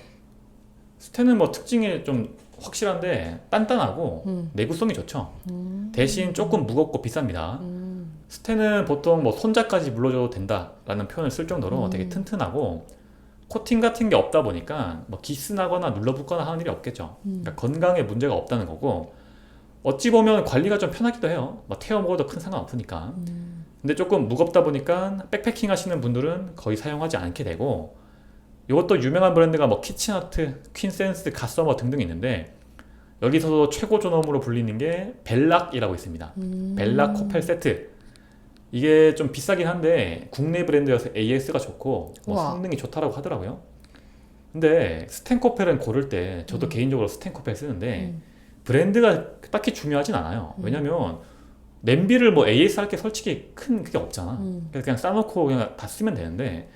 스텐은 뭐 특징이 좀 확실한데 단단하고 내구성이 좋죠. 대신 조금 무겁고 비쌉니다. 스텐은 보통 뭐 손자까지 물려줘도 된다라는 표현을 쓸 정도로 되게 튼튼하고, 코팅 같은 게 없다 보니까 뭐 기스나거나 눌러붙거나 하는 일이 없겠죠. 그러니까 건강에 문제가 없다는 거고, 어찌 보면 관리가 좀 편하기도 해요. 뭐 태워 먹어도 큰 상관 없으니까. 근데 조금 무겁다 보니까 백패킹 하시는 분들은 거의 사용하지 않게 되고, 이것도 유명한 브랜드가 뭐 키친아트, 퀸센스, 갓서머 등등 있는데, 여기서도 최고 존엄으로 불리는 게 벨락이라고 있습니다. 벨락 코펠 세트. 이게 좀 비싸긴 한데 국내 브랜드여서 AS가 좋고 뭐 우와. 성능이 좋다라고 하더라고요. 근데 스텐코펠은 고를 때 저도 개인적으로 스텐코펠 쓰는데 브랜드가 딱히 중요하진 않아요. 왜냐면 냄비를 뭐 AS 할 게 솔직히 큰 그게 없잖아. 그래서 그냥 싸놓고 그냥 다 쓰면 되는데,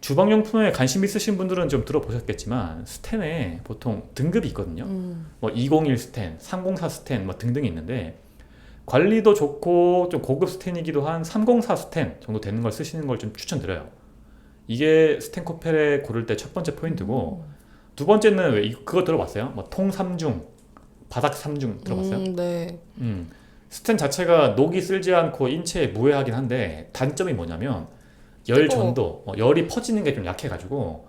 주방용품에 관심 있으신 분들은 좀 들어보셨겠지만 스텐에 보통 등급이 있거든요. 뭐 201 스텐, 304 스텐 뭐 등등이 있는데, 관리도 좋고 좀 고급 스텐이기도 한 304 스텐 정도 되는 걸 쓰시는 걸 좀 추천드려요. 이게 스텐코펠에 고를 때 첫 번째 포인트고, 두 번째는 그거 들어봤어요? 뭐 통 3중, 바닥 3중 들어봤어요? 네. 스텐 자체가 녹이 쓸지 않고 인체에 무해하긴 한데, 단점이 뭐냐면 열 전도, 열이 퍼지는 게 좀 약해가지고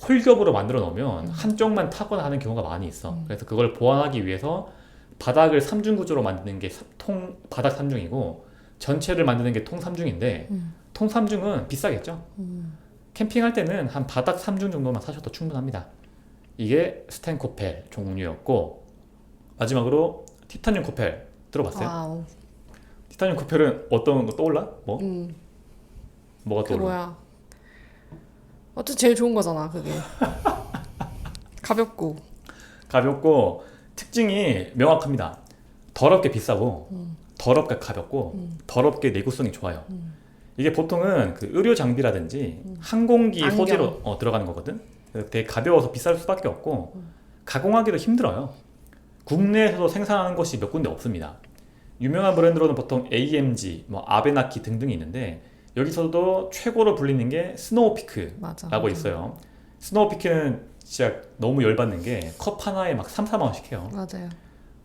홀겹으로 만들어 놓으면 한쪽만 타거나 하는 경우가 많이 있어. 그래서 그걸 보완하기 위해서 바닥을 3중 구조로 만드는 게 바닥 3중이고, 전체를 만드는 게 통 3중인데, 통 3중은 비싸겠죠? 캠핑할 때는 한 바닥 3중 정도만 사셔도 충분합니다. 이게 스텐 코펠 종류였고, 마지막으로 티타늄 코펠 들어봤어요? 와우. 티타늄 코펠은 어떤 거 떠올라? 뭐가 그 떠올라? 뭐야? 어쨌든 제일 좋은 거잖아, 그게. 가볍고. 특징이 명확합니다. 더럽게 비싸고, 더럽게 가볍고, 더럽게 내구성이 좋아요. 이게 보통은 그 의료 장비라든지 항공기 안경. 소재로 들어가는 거거든. 그래서 되게 가벼워서 비쌀 수밖에 없고, 가공하기도 힘들어요. 국내에서도 생산하는 곳이 몇 군데 없습니다. 유명한 브랜드로는 보통 AMG, 뭐 아베나키 등등이 있는데, 여기서도 최고로 불리는 게 스노우피크라고 맞아. 있어요. 스노우피크는 진짜 너무 열받는 게 컵 하나에 막 3, 4만 원씩 해요. 맞아요.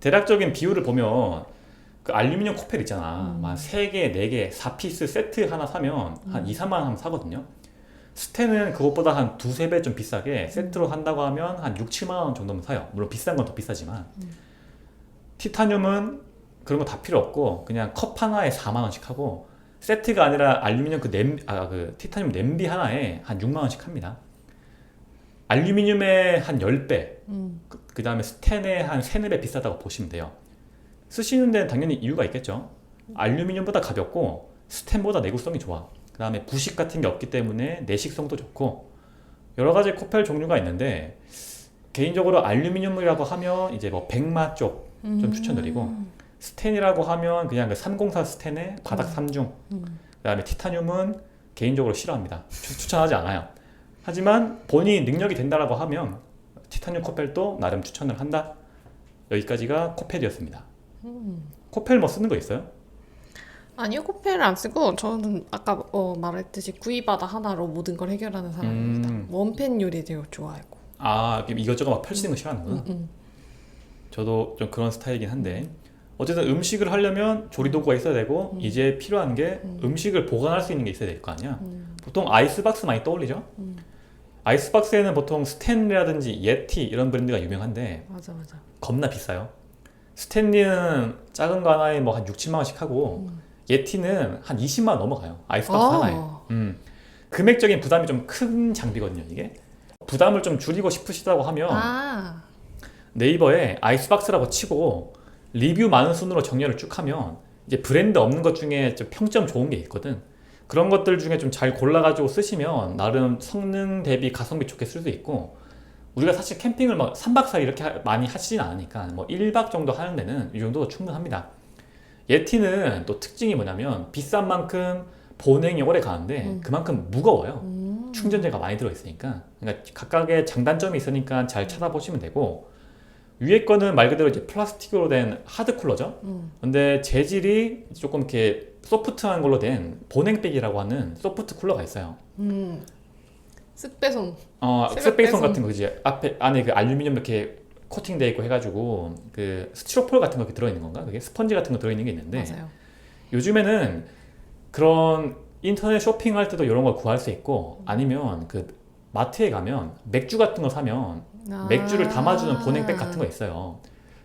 대략적인 비율을 보면 그 알루미늄 코펠 있잖아. 한 3개, 4개, 4피스 세트 하나 사면 한 2, 3만 원 하면 사거든요. 스텐은 그것보다 한 두세 배 좀 비싸게 세트로 한다고 하면 한 6, 7만 원 정도면 사요. 물론 비싼 건 더 비싸지만. 티타늄은 그런 거 다 필요 없고 그냥 컵 하나에 4만 원씩 하고, 세트가 아니라 알루미늄 그 티타늄 냄비 하나에 한 6만 원씩 합니다. 알루미늄의 한 10배, 그 다음에 스텐의 한 3, 4배 비싸다고 보시면 돼요. 쓰시는 데는 당연히 이유가 있겠죠. 알루미늄보다 가볍고 스텐보다 내구성이 좋아. 그 다음에 부식 같은 게 없기 때문에 내식성도 좋고, 여러 가지 코펠 종류가 있는데, 개인적으로 알루미늄이라고 하면 이제 뭐 백마 쪽 좀 추천드리고, 스텐이라고 하면 그냥 그 304 스텐의 바닥 3중, 그 다음에 티타늄은 개인적으로 싫어합니다. 추천하지 않아요. 하지만 본인이 능력이 된다라고 하면 티타늄 코펠도 나름 추천을 한다. 여기까지가 코펠이었습니다. 코펠 뭐 쓰는 거 있어요? 아니요, 코펠을 안 쓰고 저는 아까 말했듯이 구이바다 하나로 모든 걸 해결하는 사람입니다. 원팬 요리 되게 좋아하고. 이것저것 막 펼치는 거 싫어하는구나. 저도 좀 그런 스타일이긴 한데, 어쨌든 음식을 하려면 조리도구가 있어야 되고, 이제 필요한 게 음식을 보관할 수 있는 게 있어야 될 거 아니야. 보통 아이스박스 많이 떠올리죠? 아이스박스에는 보통 스탠리라든지 예티 이런 브랜드가 유명한데 맞아. 겁나 비싸요. 스탠리는 작은 거 하나에 뭐 한 6, 7만 원씩 하고, 예티는 한 20만 원 넘어가요. 아이스박스 하나에. 금액적인 부담이 좀 큰 장비거든요, 이게. 부담을 좀 줄이고 싶으시다고 하면 네이버에 아이스박스라고 치고 리뷰 많은 순으로 정렬을 쭉 하면 이제 브랜드 없는 것 중에 좀 평점 좋은 게 있거든. 그런 것들 중에 좀 잘 골라가지고 쓰시면 나름 성능 대비 가성비 좋게 쓸 수 있고, 우리가 사실 캠핑을 막 3박 4일 이렇게 많이 하시진 않으니까 뭐 1박 정도 하는 데는 이 정도도 충분합니다. 예티는 또 특징이 뭐냐면 비싼 만큼 보냉이 오래 가는데 그만큼 무거워요. 충전재가 많이 들어있으니까. 그러니까 각각의 장단점이 있으니까 잘 찾아보시면 되고, 위에 거는 말 그대로 이제 플라스틱으로 된 하드 쿨러죠. 근데 재질이 조금 이렇게 소프트한 걸로 된 보냉백이라고 하는 소프트 쿨러가 있어요. 쓱배송. 쓱배송 같은 거 이제 앞에 안에 그 알루미늄 이렇게 코팅돼 있고 해가지고 그 스티로폴 같은 거 들어있는 건가? 그게 스펀지 같은 거 들어있는 게 있는데 맞아요. 요즘에는 그런 인터넷 쇼핑할 때도 이런 걸 구할 수 있고, 아니면 그 마트에 가면 맥주 같은 거 사면 맥주를 담아주는 보냉백 같은 거 있어요.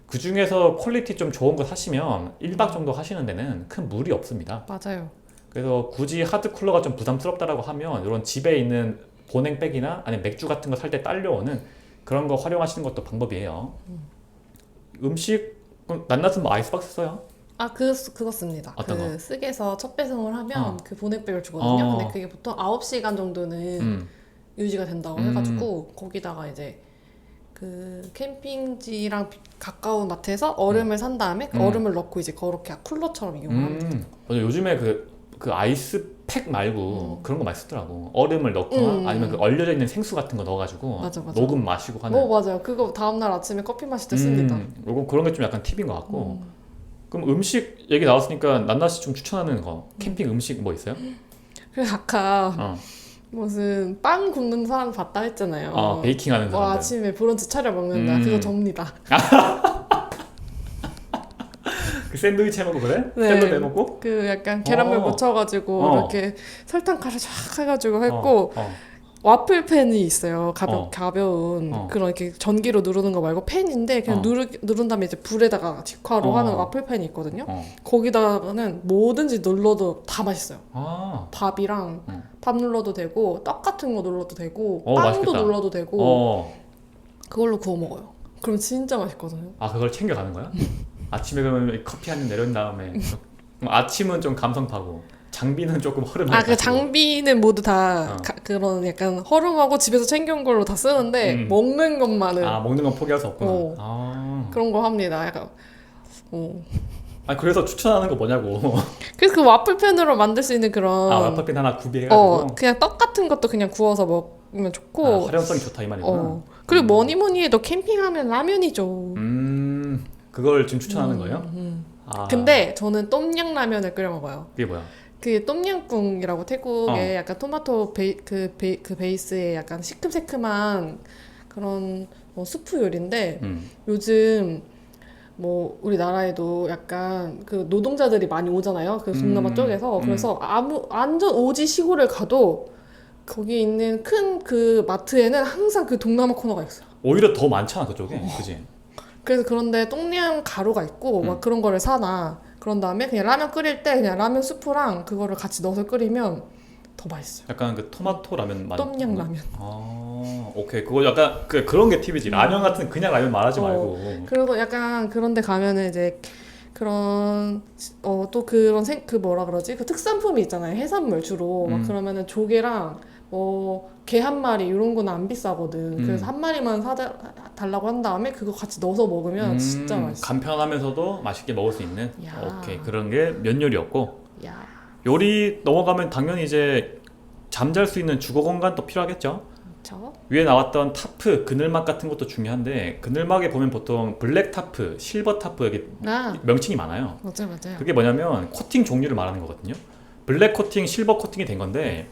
그 중에서 퀄리티 좀 좋은 거 사시면 1박 정도 하시는 데는 큰 무리 없습니다. 맞아요. 그래서 굳이 하드 쿨러가 좀 부담스럽다라고 하면 이런 집에 있는 보냉백이나 아니면 맥주 같은 거 살 때 딸려오는 그런 거 활용하시는 것도 방법이에요. 음식 낱낱은 뭐 아이스박스 써요? 그거 씁니다. 어떤 거? 쓱에서 첫 배송을 하면 그 보냉백을 주거든요. 근데 그게 보통 9시간 정도는 유지가 된다고 해가지고 거기다가 이제 그 캠핑지랑 가까운 마트에서 얼음을 산 다음에 그 얼음을 넣고 이제 그렇게 쿨러처럼 이용을 합니다. 맞아. 요즘에 그 아이스팩 말고 그런 거 많이 쓰더라고. 얼음을 넣거나 아니면 그 얼려져 있는 생수 같은 거 넣어가지고 맞아. 녹음 마시고 하는. 맞아요. 그거 다음날 아침에 커피 마실 때 씁니다. 요거 그런 게 좀 약간 팁인 것 같고. 그럼 음식 얘기 나왔으니까 낱낱이 좀 추천하는 거, 캠핑 음식 뭐 있어요? 그래서 아까 무슨 빵 굽는 사람 봤다 했잖아요. 베이킹하는 사람들. 아침에 브런치 차려 먹는다. 그거 접니다. 그 샌드위치 해먹고 그래? 네. 샌드위치 해먹고? 그 약간 계란물 묻혀가지고 이렇게 설탕 가루 쫙 해가지고 했고 와플팬이 있어요. 가벼운 그런 이렇게 전기로 누르는 거 말고 팬인데 그냥 누른 다음에 이제 불에다가 직화로 하는 와플팬이 있거든요. 거기다가는 뭐든지 눌러도 다 맛있어요. 밥이랑 밥 눌러도 되고 떡 같은 거 눌러도 되고 빵도 맛있겠다. 눌러도 되고 그걸로 구워 먹어요. 그럼 진짜 맛있거든요. 그걸 챙겨가는 거야? 아침에 그러면 커피 한 잔 내린 다음에 아침은 좀 감성 타고 장비는 조금 허름해. 그 장비는 모두 다 그런 약간 허름하고 집에서 챙겨온 걸로 다 쓰는데 먹는 것만은 먹는 건 포기할 수 없구나. 그런 거 합니다. 약간 그래서 추천하는 거 뭐냐고. 그래서 그 와플팬으로 만들 수 있는 그런 와플팬 하나 구비해가지고 그냥 떡 같은 것도 그냥 구워서 먹으면 좋고 활용성이 좋다 이 말이구나. 그리고 뭐니 해도 캠핑하면 라면이죠. 그걸 지금 추천하는 거예요? 근데 저는 똠양 라면을 끓여 먹어요. 그게 뭐야? 그게 똠양꿍이라고 태국의 약간 토마토 그 베이스에 약간 시큼새큼한 그런 수프 요리인데 요즘 뭐 우리나라에도 약간 그 노동자들이 많이 오잖아요. 그 동남아 쪽에서. 그래서 완전 오지 시골에 가도 거기 있는 큰 그 마트에는 항상 그 동남아 코너가 있어요. 오히려 더 많잖아 그쪽에. 그지? 그래서 그런데 똠양 가루가 있고 막 그런 거를 사놔. 그런 다음에 그냥 라면 끓일 때 그냥 라면 스프랑 그거를 같이 넣어서 끓이면 더 맛있어요. 약간 그 토마토 라면 똠양 라면. 오케이. 그거 약간 그런 게 팁이지. 라면 같은 그냥 라면 말하지 말고. 그리고 약간 그런데 가면은 이제 그런 또 그런 그 뭐라 그러지? 그 특산품이 있잖아요. 해산물 주로 막 그러면은 조개랑 게 한 마리 이런 거는 안 비싸거든. 그래서 한 마리만 달라고 한 다음에 그거 같이 넣어서 먹으면 진짜 맛있어. 간편하면서도 맛있게 먹을 수 있는. 야. 오케이. 그런 게 면 요리였고. 야. 요리 넘어가면 당연히 이제 잠잘 수 있는 주거 공간도 필요하겠죠. 그렇죠. 위에 나왔던 타프, 그늘막 같은 것도 중요한데 그늘막에 보면 보통 블랙 타프, 실버 타프 여기 명칭이 많아요. 맞아요. 그게 뭐냐면 코팅 종류를 말하는 거거든요. 블랙 코팅, 실버 코팅이 된 건데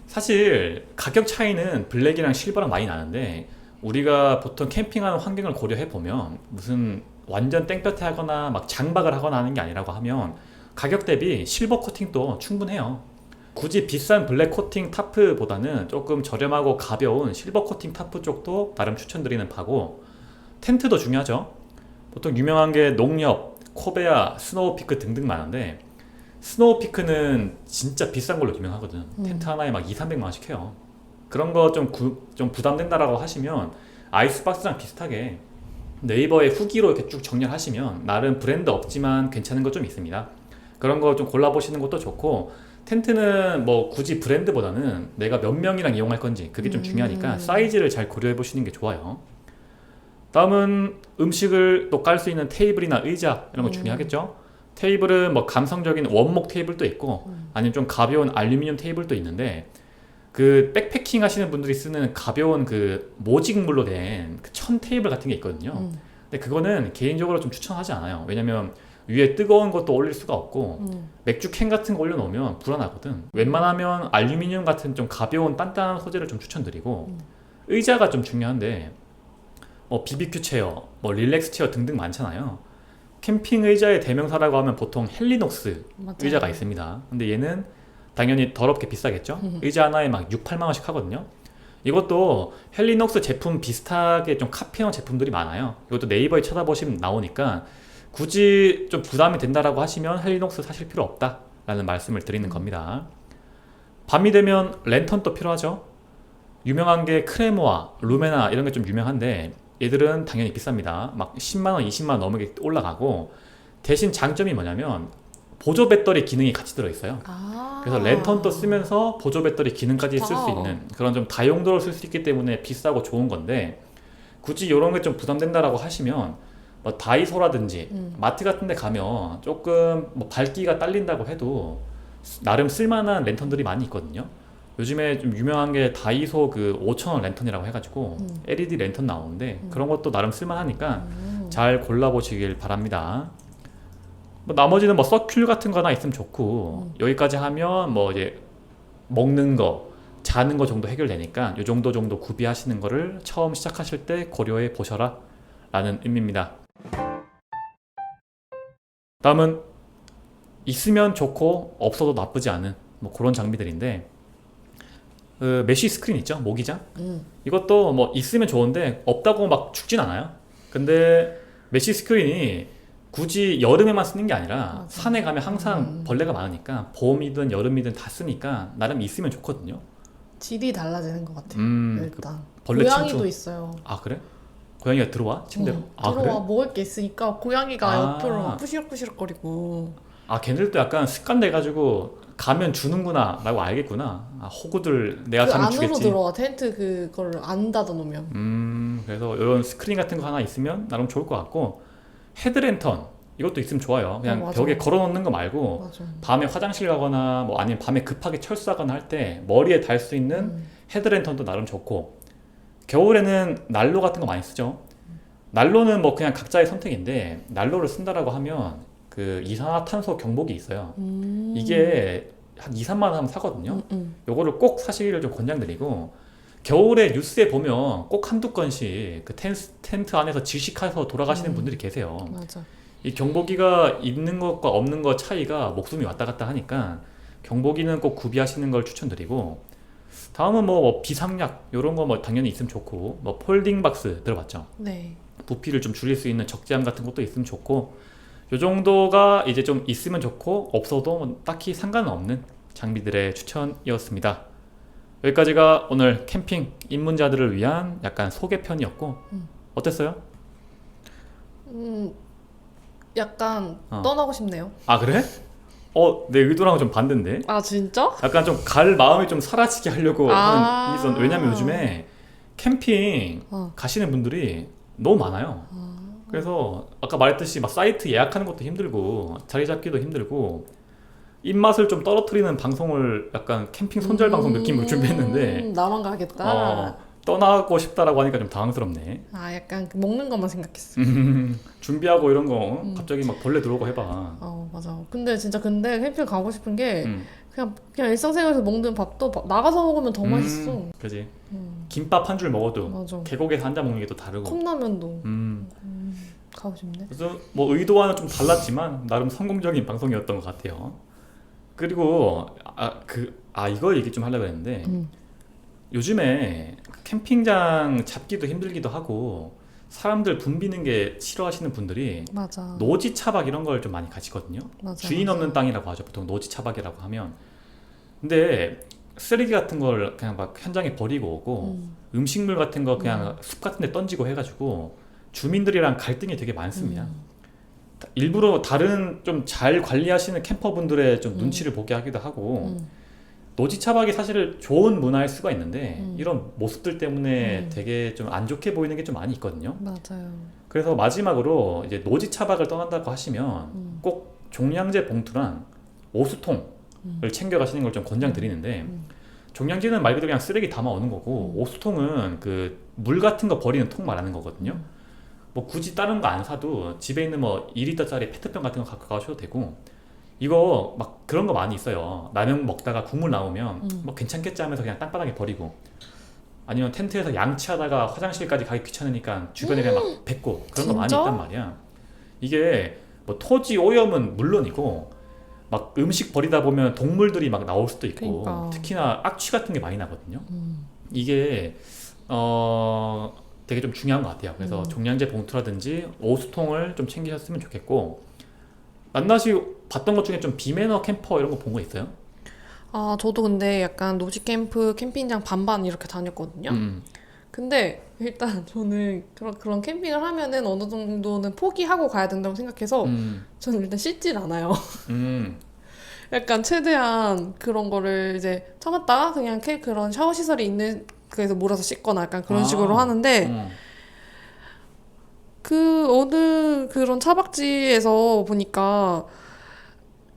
사실 가격 차이는 블랙이랑 실버랑 많이 나는데 우리가 보통 캠핑하는 환경을 고려해 보면 무슨 완전 땡볕에 하거나 막 장박을 하거나 하는 게 아니라고 하면 가격 대비 실버 코팅도 충분해요. 굳이 비싼 블랙 코팅 타프보다는 조금 저렴하고 가벼운 실버 코팅 타프 쪽도 나름 추천드리는 바고, 텐트도 중요하죠. 보통 유명한 게 농협, 코베아, 스노우피크 등등 많은데 스노우피크는 진짜 비싼 걸로 유명하거든. 텐트 하나에 막 200~300만 원씩 해요. 그런 거 좀 부담된다라고 하시면 아이스박스랑 비슷하게 네이버에 후기로 이렇게 쭉 정렬하시면 나름 브랜드 없지만 괜찮은 거 좀 있습니다. 그런 거 좀 골라보시는 것도 좋고, 텐트는 뭐 굳이 브랜드보다는 내가 몇 명이랑 이용할 건지 그게 좀 중요하니까 사이즈를 잘 고려해 보시는 게 좋아요. 다음은 음식을 또 깔 수 있는 테이블이나 의자 이런 거 중요하겠죠. 테이블은 뭐 감성적인 원목 테이블도 있고 아니면 좀 가벼운 알루미늄 테이블도 있는데 그 백패킹 하시는 분들이 쓰는 가벼운 그 모직물로 된 그 천 테이블 같은 게 있거든요. 근데 그거는 개인적으로 좀 추천하지 않아요. 왜냐면 위에 뜨거운 것도 올릴 수가 없고 맥주 캔 같은 거 올려놓으면 불안하거든. 웬만하면 알루미늄 같은 좀 가벼운 단단한 소재를 좀 추천드리고 의자가 좀 중요한데 뭐 BBQ 체어, 뭐 릴렉스 체어 등등 많잖아요. 캠핑 의자의 대명사라고 하면 보통 헬리녹스 맞아요. 의자가 있습니다. 근데 얘는 당연히 더럽게 비싸겠죠. 의자 하나에 막 6, 8만 원씩 하거든요. 이것도 헬리녹스 제품 비슷하게 좀 카피한 제품들이 많아요. 이것도 네이버에 찾아보시면 나오니까 굳이 좀 부담이 된다라고 하시면 헬리녹스 사실 필요 없다라는 말씀을 드리는 겁니다. 밤이 되면 랜턴도 필요하죠. 유명한 게 크레모아, 루메나 이런 게 좀 유명한데 얘들은 당연히 비쌉니다. 막 10만 원, 20만 원 넘게 올라가고 대신 장점이 뭐냐면 보조 배터리 기능이 같이 들어있어요. 그래서 랜턴도 쓰면서 보조 배터리 기능까지 쓸 수 있는 그런 좀 다용도로 쓸 수 있기 때문에 비싸고 좋은 건데 굳이 이런 게 좀 부담된다라고 하시면 뭐 다이소라든지 마트 같은 데 가면 조금 뭐 밝기가 딸린다고 해도 나름 쓸만한 랜턴들이 많이 있거든요. 요즘에 좀 유명한 게 다이소 그 5,000원 랜턴이라고 해가지고 LED 랜턴 나오는데 그런 것도 나름 쓸만하니까 잘 골라보시길 바랍니다. 뭐 나머지는 뭐 서큘 같은 거 하나 있으면 좋고 여기까지 하면 뭐 이제 먹는 거, 자는 거 정도 해결되니까 이 정도 구비하시는 거를 처음 시작하실 때 고려해 보셔라 라는 의미입니다. 다음은 있으면 좋고 없어도 나쁘지 않은 뭐 그런 장비들인데 그 메쉬 스크린 있죠? 모기장? 이것도 뭐 있으면 좋은데 없다고 막 죽진 않아요. 근데 메쉬 스크린이 굳이 여름에만 쓰는 게 아니라 맞아. 산에 가면 항상 벌레가 많으니까 봄이든 여름이든 다 쓰니까 나름 있으면 좋거든요. 질이 달라지는 것 같아요. 일단 벌레 고양이도 침투. 있어요. 아 그래? 고양이가 들어와? 침대로? 아 들어와 그래? 먹을 게 있으니까 고양이가 아. 옆으로 막 부시럭부시럭거리고. 아 걔네들도 약간 습관 돼가지고 가면 주는구나 라고 알겠구나. 아 호구들 내가 그 가면 안으로 주겠지. 들어와 텐트 그거를 안 닫아놓으면. 그래서 이런 스크린 같은 거 하나 있으면 나름 좋을 것 같고 헤드랜턴 이것도 있으면 좋아요. 그냥 맞아. 벽에 걸어놓는 거 말고 맞아. 밤에 화장실 가거나 뭐 아니면 밤에 급하게 철수하거나 할 때 머리에 달 수 있는 헤드랜턴도 나름 좋고 겨울에는 난로 같은 거 많이 쓰죠. 난로는 뭐 그냥 각자의 선택인데 난로를 쓴다라고 하면 그 이산화탄소 경보기 있어요. 이게 한 2, 3만 원 하면 사거든요. 요거를 꼭 사시기를 좀 권장드리고 겨울에 뉴스에 보면 꼭 한두 건씩 그 텐트 안에서 질식해서 돌아가시는 분들이 계세요. 맞아. 이 경보기가 있는 것과 없는 것 차이가 목숨이 왔다 갔다 하니까 경보기는 꼭 구비하시는 걸 추천드리고 다음은 뭐 비상약 이런 거 뭐 당연히 있으면 좋고 뭐 폴딩 박스 들어봤죠? 네. 부피를 좀 줄일 수 있는 적재함 같은 것도 있으면 좋고 요 정도가 이제 좀 있으면 좋고 없어도 뭐 딱히 상관은 없는 장비들의 추천이었습니다. 여기까지가 오늘 캠핑 입문자들을 위한 약간 소개편이었고 어땠어요? 약간 어. 떠나고 싶네요. 아 그래? 내 의도랑은 좀 반대인데 아 진짜? 약간 좀 갈 마음이 좀 사라지게 하려고 아. 하는 있었는데 왜냐면 요즘에 캠핑 가시는 분들이 너무 많아요. 그래서 아까 말했듯이 막 사이트 예약하는 것도 힘들고 자리 잡기도 힘들고 입맛을 좀 떨어뜨리는 방송을 약간 캠핑 손절 방송 느낌으로 준비했는데 나만 가겠다. 떠나고 싶다라고 하니까 좀 당황스럽네. 아 약간 먹는 것만 생각했어. 준비하고 이런 거 갑자기 막 벌레 들어오고 해봐. 맞아. 근데 캠핑 가고 싶은 게 음. 그냥 일상생활에서 먹는 밥도 나가서 먹으면 더 맛있어. 그지. 김밥 한 줄 먹어도 맞아. 계곡에서 앉아 먹는 게 또 다르고. 컵라면도 음. 가고 싶네. 그래서 뭐 의도와는 좀 달랐지만 나름 성공적인 방송이었던 것 같아요. 그리고 이거 얘기 좀 하려고 했는데 요즘에 캠핑장 잡기도 힘들기도 하고 사람들 붐비는 게 싫어하시는 분들이 맞아. 노지 차박 이런 걸 좀 많이 가시거든요. 맞아. 주인 없는 땅이라고 하죠. 보통 노지 차박이라고 하면. 근데 쓰레기 같은 걸 그냥 막 현장에 버리고 오고 음식물 같은 거 그냥 숲 같은 데 던지고 해가지고 주민들이랑 갈등이 되게 많습니다. 일부러 다른 좀 잘 관리하시는 캠퍼분들의 좀 눈치를 보게 하기도 하고 노지 차박이 사실 좋은 문화일 수가 있는데 이런 모습들 때문에 되게 좀 안 좋게 보이는 게 좀 많이 있거든요. 맞아요. 그래서 마지막으로 이제 노지 차박을 떠난다고 하시면 꼭 종량제 봉투랑 오수통을 챙겨 가시는 걸 좀 권장드리는데 종량제는 말 그대로 그냥 쓰레기 담아 오는 거고 오수통은 그 물 같은 거 버리는 통 말하는 거거든요. 뭐 굳이 다른 거 안 사도 집에 있는 뭐 2리터짜리 페트병 같은 거 갖고 가셔도 되고 이거 막 그런 거 많이 있어요. 라면 먹다가 국물 나오면 뭐 괜찮겠지 하면서 그냥 땅바닥에 버리고 아니면 텐트에서 양치하다가 화장실까지 가기 귀찮으니까 주변에 그냥 막 뱉고 그런 거 많이 진짜? 있단 말이야. 이게 뭐 토지 오염은 물론이고 막 음식 버리다 보면 동물들이 막 나올 수도 있고 그러니까. 특히나 악취 같은 게 많이 나거든요. 이게 되게 좀 중요한 것 같아요. 그래서 종량제 봉투라든지 오수통을 좀 챙기셨으면 좋겠고 낱낱이 봤던 것 중에 좀 비매너 캠퍼 이런 거 본 거 있어요? 아, 저도 근데 약간 노지 캠프, 캠핑장 반반 이렇게 다녔거든요. 근데 일단 저는 그런 캠핑을 하면은 어느 정도는 포기하고 가야 된다고 생각해서 저는 일단 씻질 않아요. 약간 최대한 그런 거를 이제 참았다가 그냥 그런 샤워 시설이 있는 그래서 몰아서 씻거나 약간 그런 식으로 하는데 그 어느 그런 차박지에서 보니까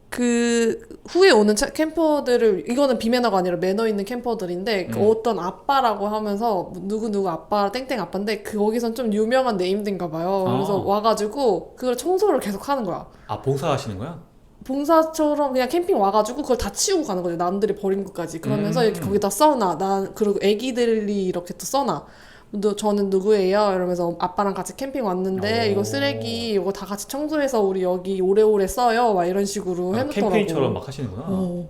그 후에 오는 캠퍼들을 이거는 비매너가 아니라 매너 있는 캠퍼들인데 그 어떤 아빠라고 하면서 누구 아빠 땡땡 아빠인데 거기선 좀 유명한 네임드인가 봐요. 그래서 와가지고 그걸 청소를 계속 하는 거야. 아 봉사하시는 거야? 봉사처럼 그냥 캠핑 와가지고 그걸 다 치우고 가는 거죠. 남들이 버린 것까지. 그러면서 이렇게 거기다 써놔. 그리고 애기들이 이렇게 또 써놔. 저는 누구예요? 이러면서 아빠랑 같이 캠핑 왔는데 이거 쓰레기 이거 다 같이 청소해서 우리 여기 오래오래 써요. 막 이런 식으로 해놓더라고. 캠페인처럼 막 하시는구나. 어.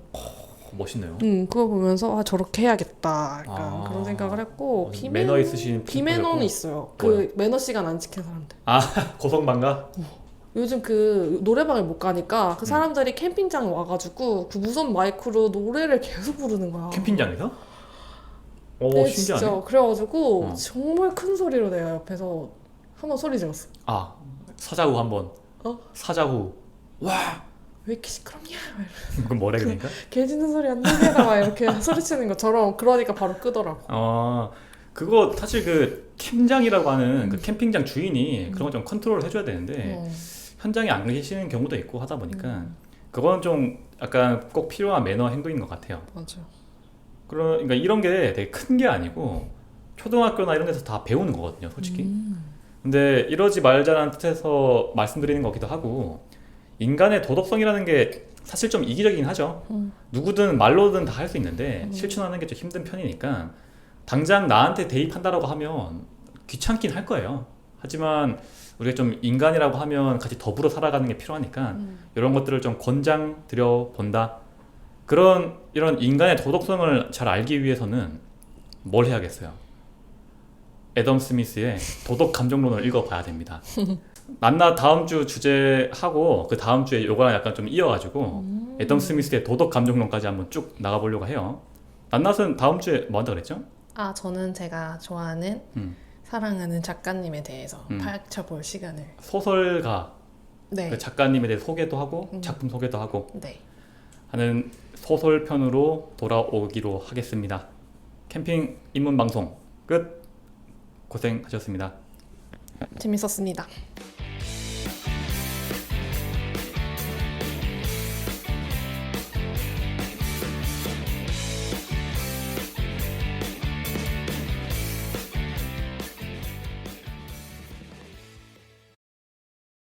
멋있네요. 그거 보면서 아 저렇게 해야겠다. 약간 그런 생각을 했고 매너 있으신 비매너는 있어요. 뭐요? 그 매너 시간 안 지킨 사람들. 고성방가? 요즘 그 노래방을 못 가니까 그 사람들이 캠핑장 와가지고 그 무선 마이크로 노래를 계속 부르는 거야. 캠핑장에서? 오 네, 신기하네. 진짜 그래가지고 정말 큰 소리로 내가 옆에서 한번 소리 질렀어. 아 사자후 한번. 사자후. 와. 왜 이렇게 시끄럽냐? 그건 뭐래 그러니까? 개 짖는 소리 안 나게 해라 막 이렇게 소리치는 것처럼 그러니까 바로 끄더라고. 그거 사실 그 캠장이라고 하는 그 캠핑장 주인이 그런 거 좀 컨트롤을 해줘야 되는데 현장에 안 계시는 경우도 있고 하다 보니까 그건 좀 약간 꼭 필요한 매너 행동인 것 같아요. 맞아요. 그러니까 이런 게 되게 큰 게 아니고 초등학교나 이런 데서 다 배우는 거거든요, 솔직히. 근데 이러지 말자는 뜻에서 말씀드리는 거기도 하고 인간의 도덕성이라는 게 사실 좀 이기적이긴 하죠. 누구든 말로든 다 할 수 있는데 실천하는 게 좀 힘든 편이니까 당장 나한테 대입한다라고 하면 귀찮긴 할 거예요. 하지만 우리가 좀 인간이라고 하면 같이 더불어 살아가는 게 필요하니까 이런 것들을 좀 권장 드려 본다. 이런 인간의 도덕성을 잘 알기 위해서는 뭘 해야겠어요? 애덤 스미스의 도덕 감정론을 읽어봐야 됩니다. 낱낱 다음 주 주제하고 그 다음 주에 요거랑 약간 좀 이어가지고 애덤 스미스의 도덕 감정론까지 한번 쭉 나가보려고 해요. 낱낱은 다음 주에 뭐 한다 그랬죠? 아 저는 제가 좋아하는 사랑하는 작가님에 대해서 파헤쳐볼 시간을. 소설가 네. 그 작가님에 대해 소개도 하고 작품 소개도 하고 네. 하는 소설편으로 돌아오기로 하겠습니다. 캠핑 입문 방송 끝. 고생하셨습니다. 재밌었습니다.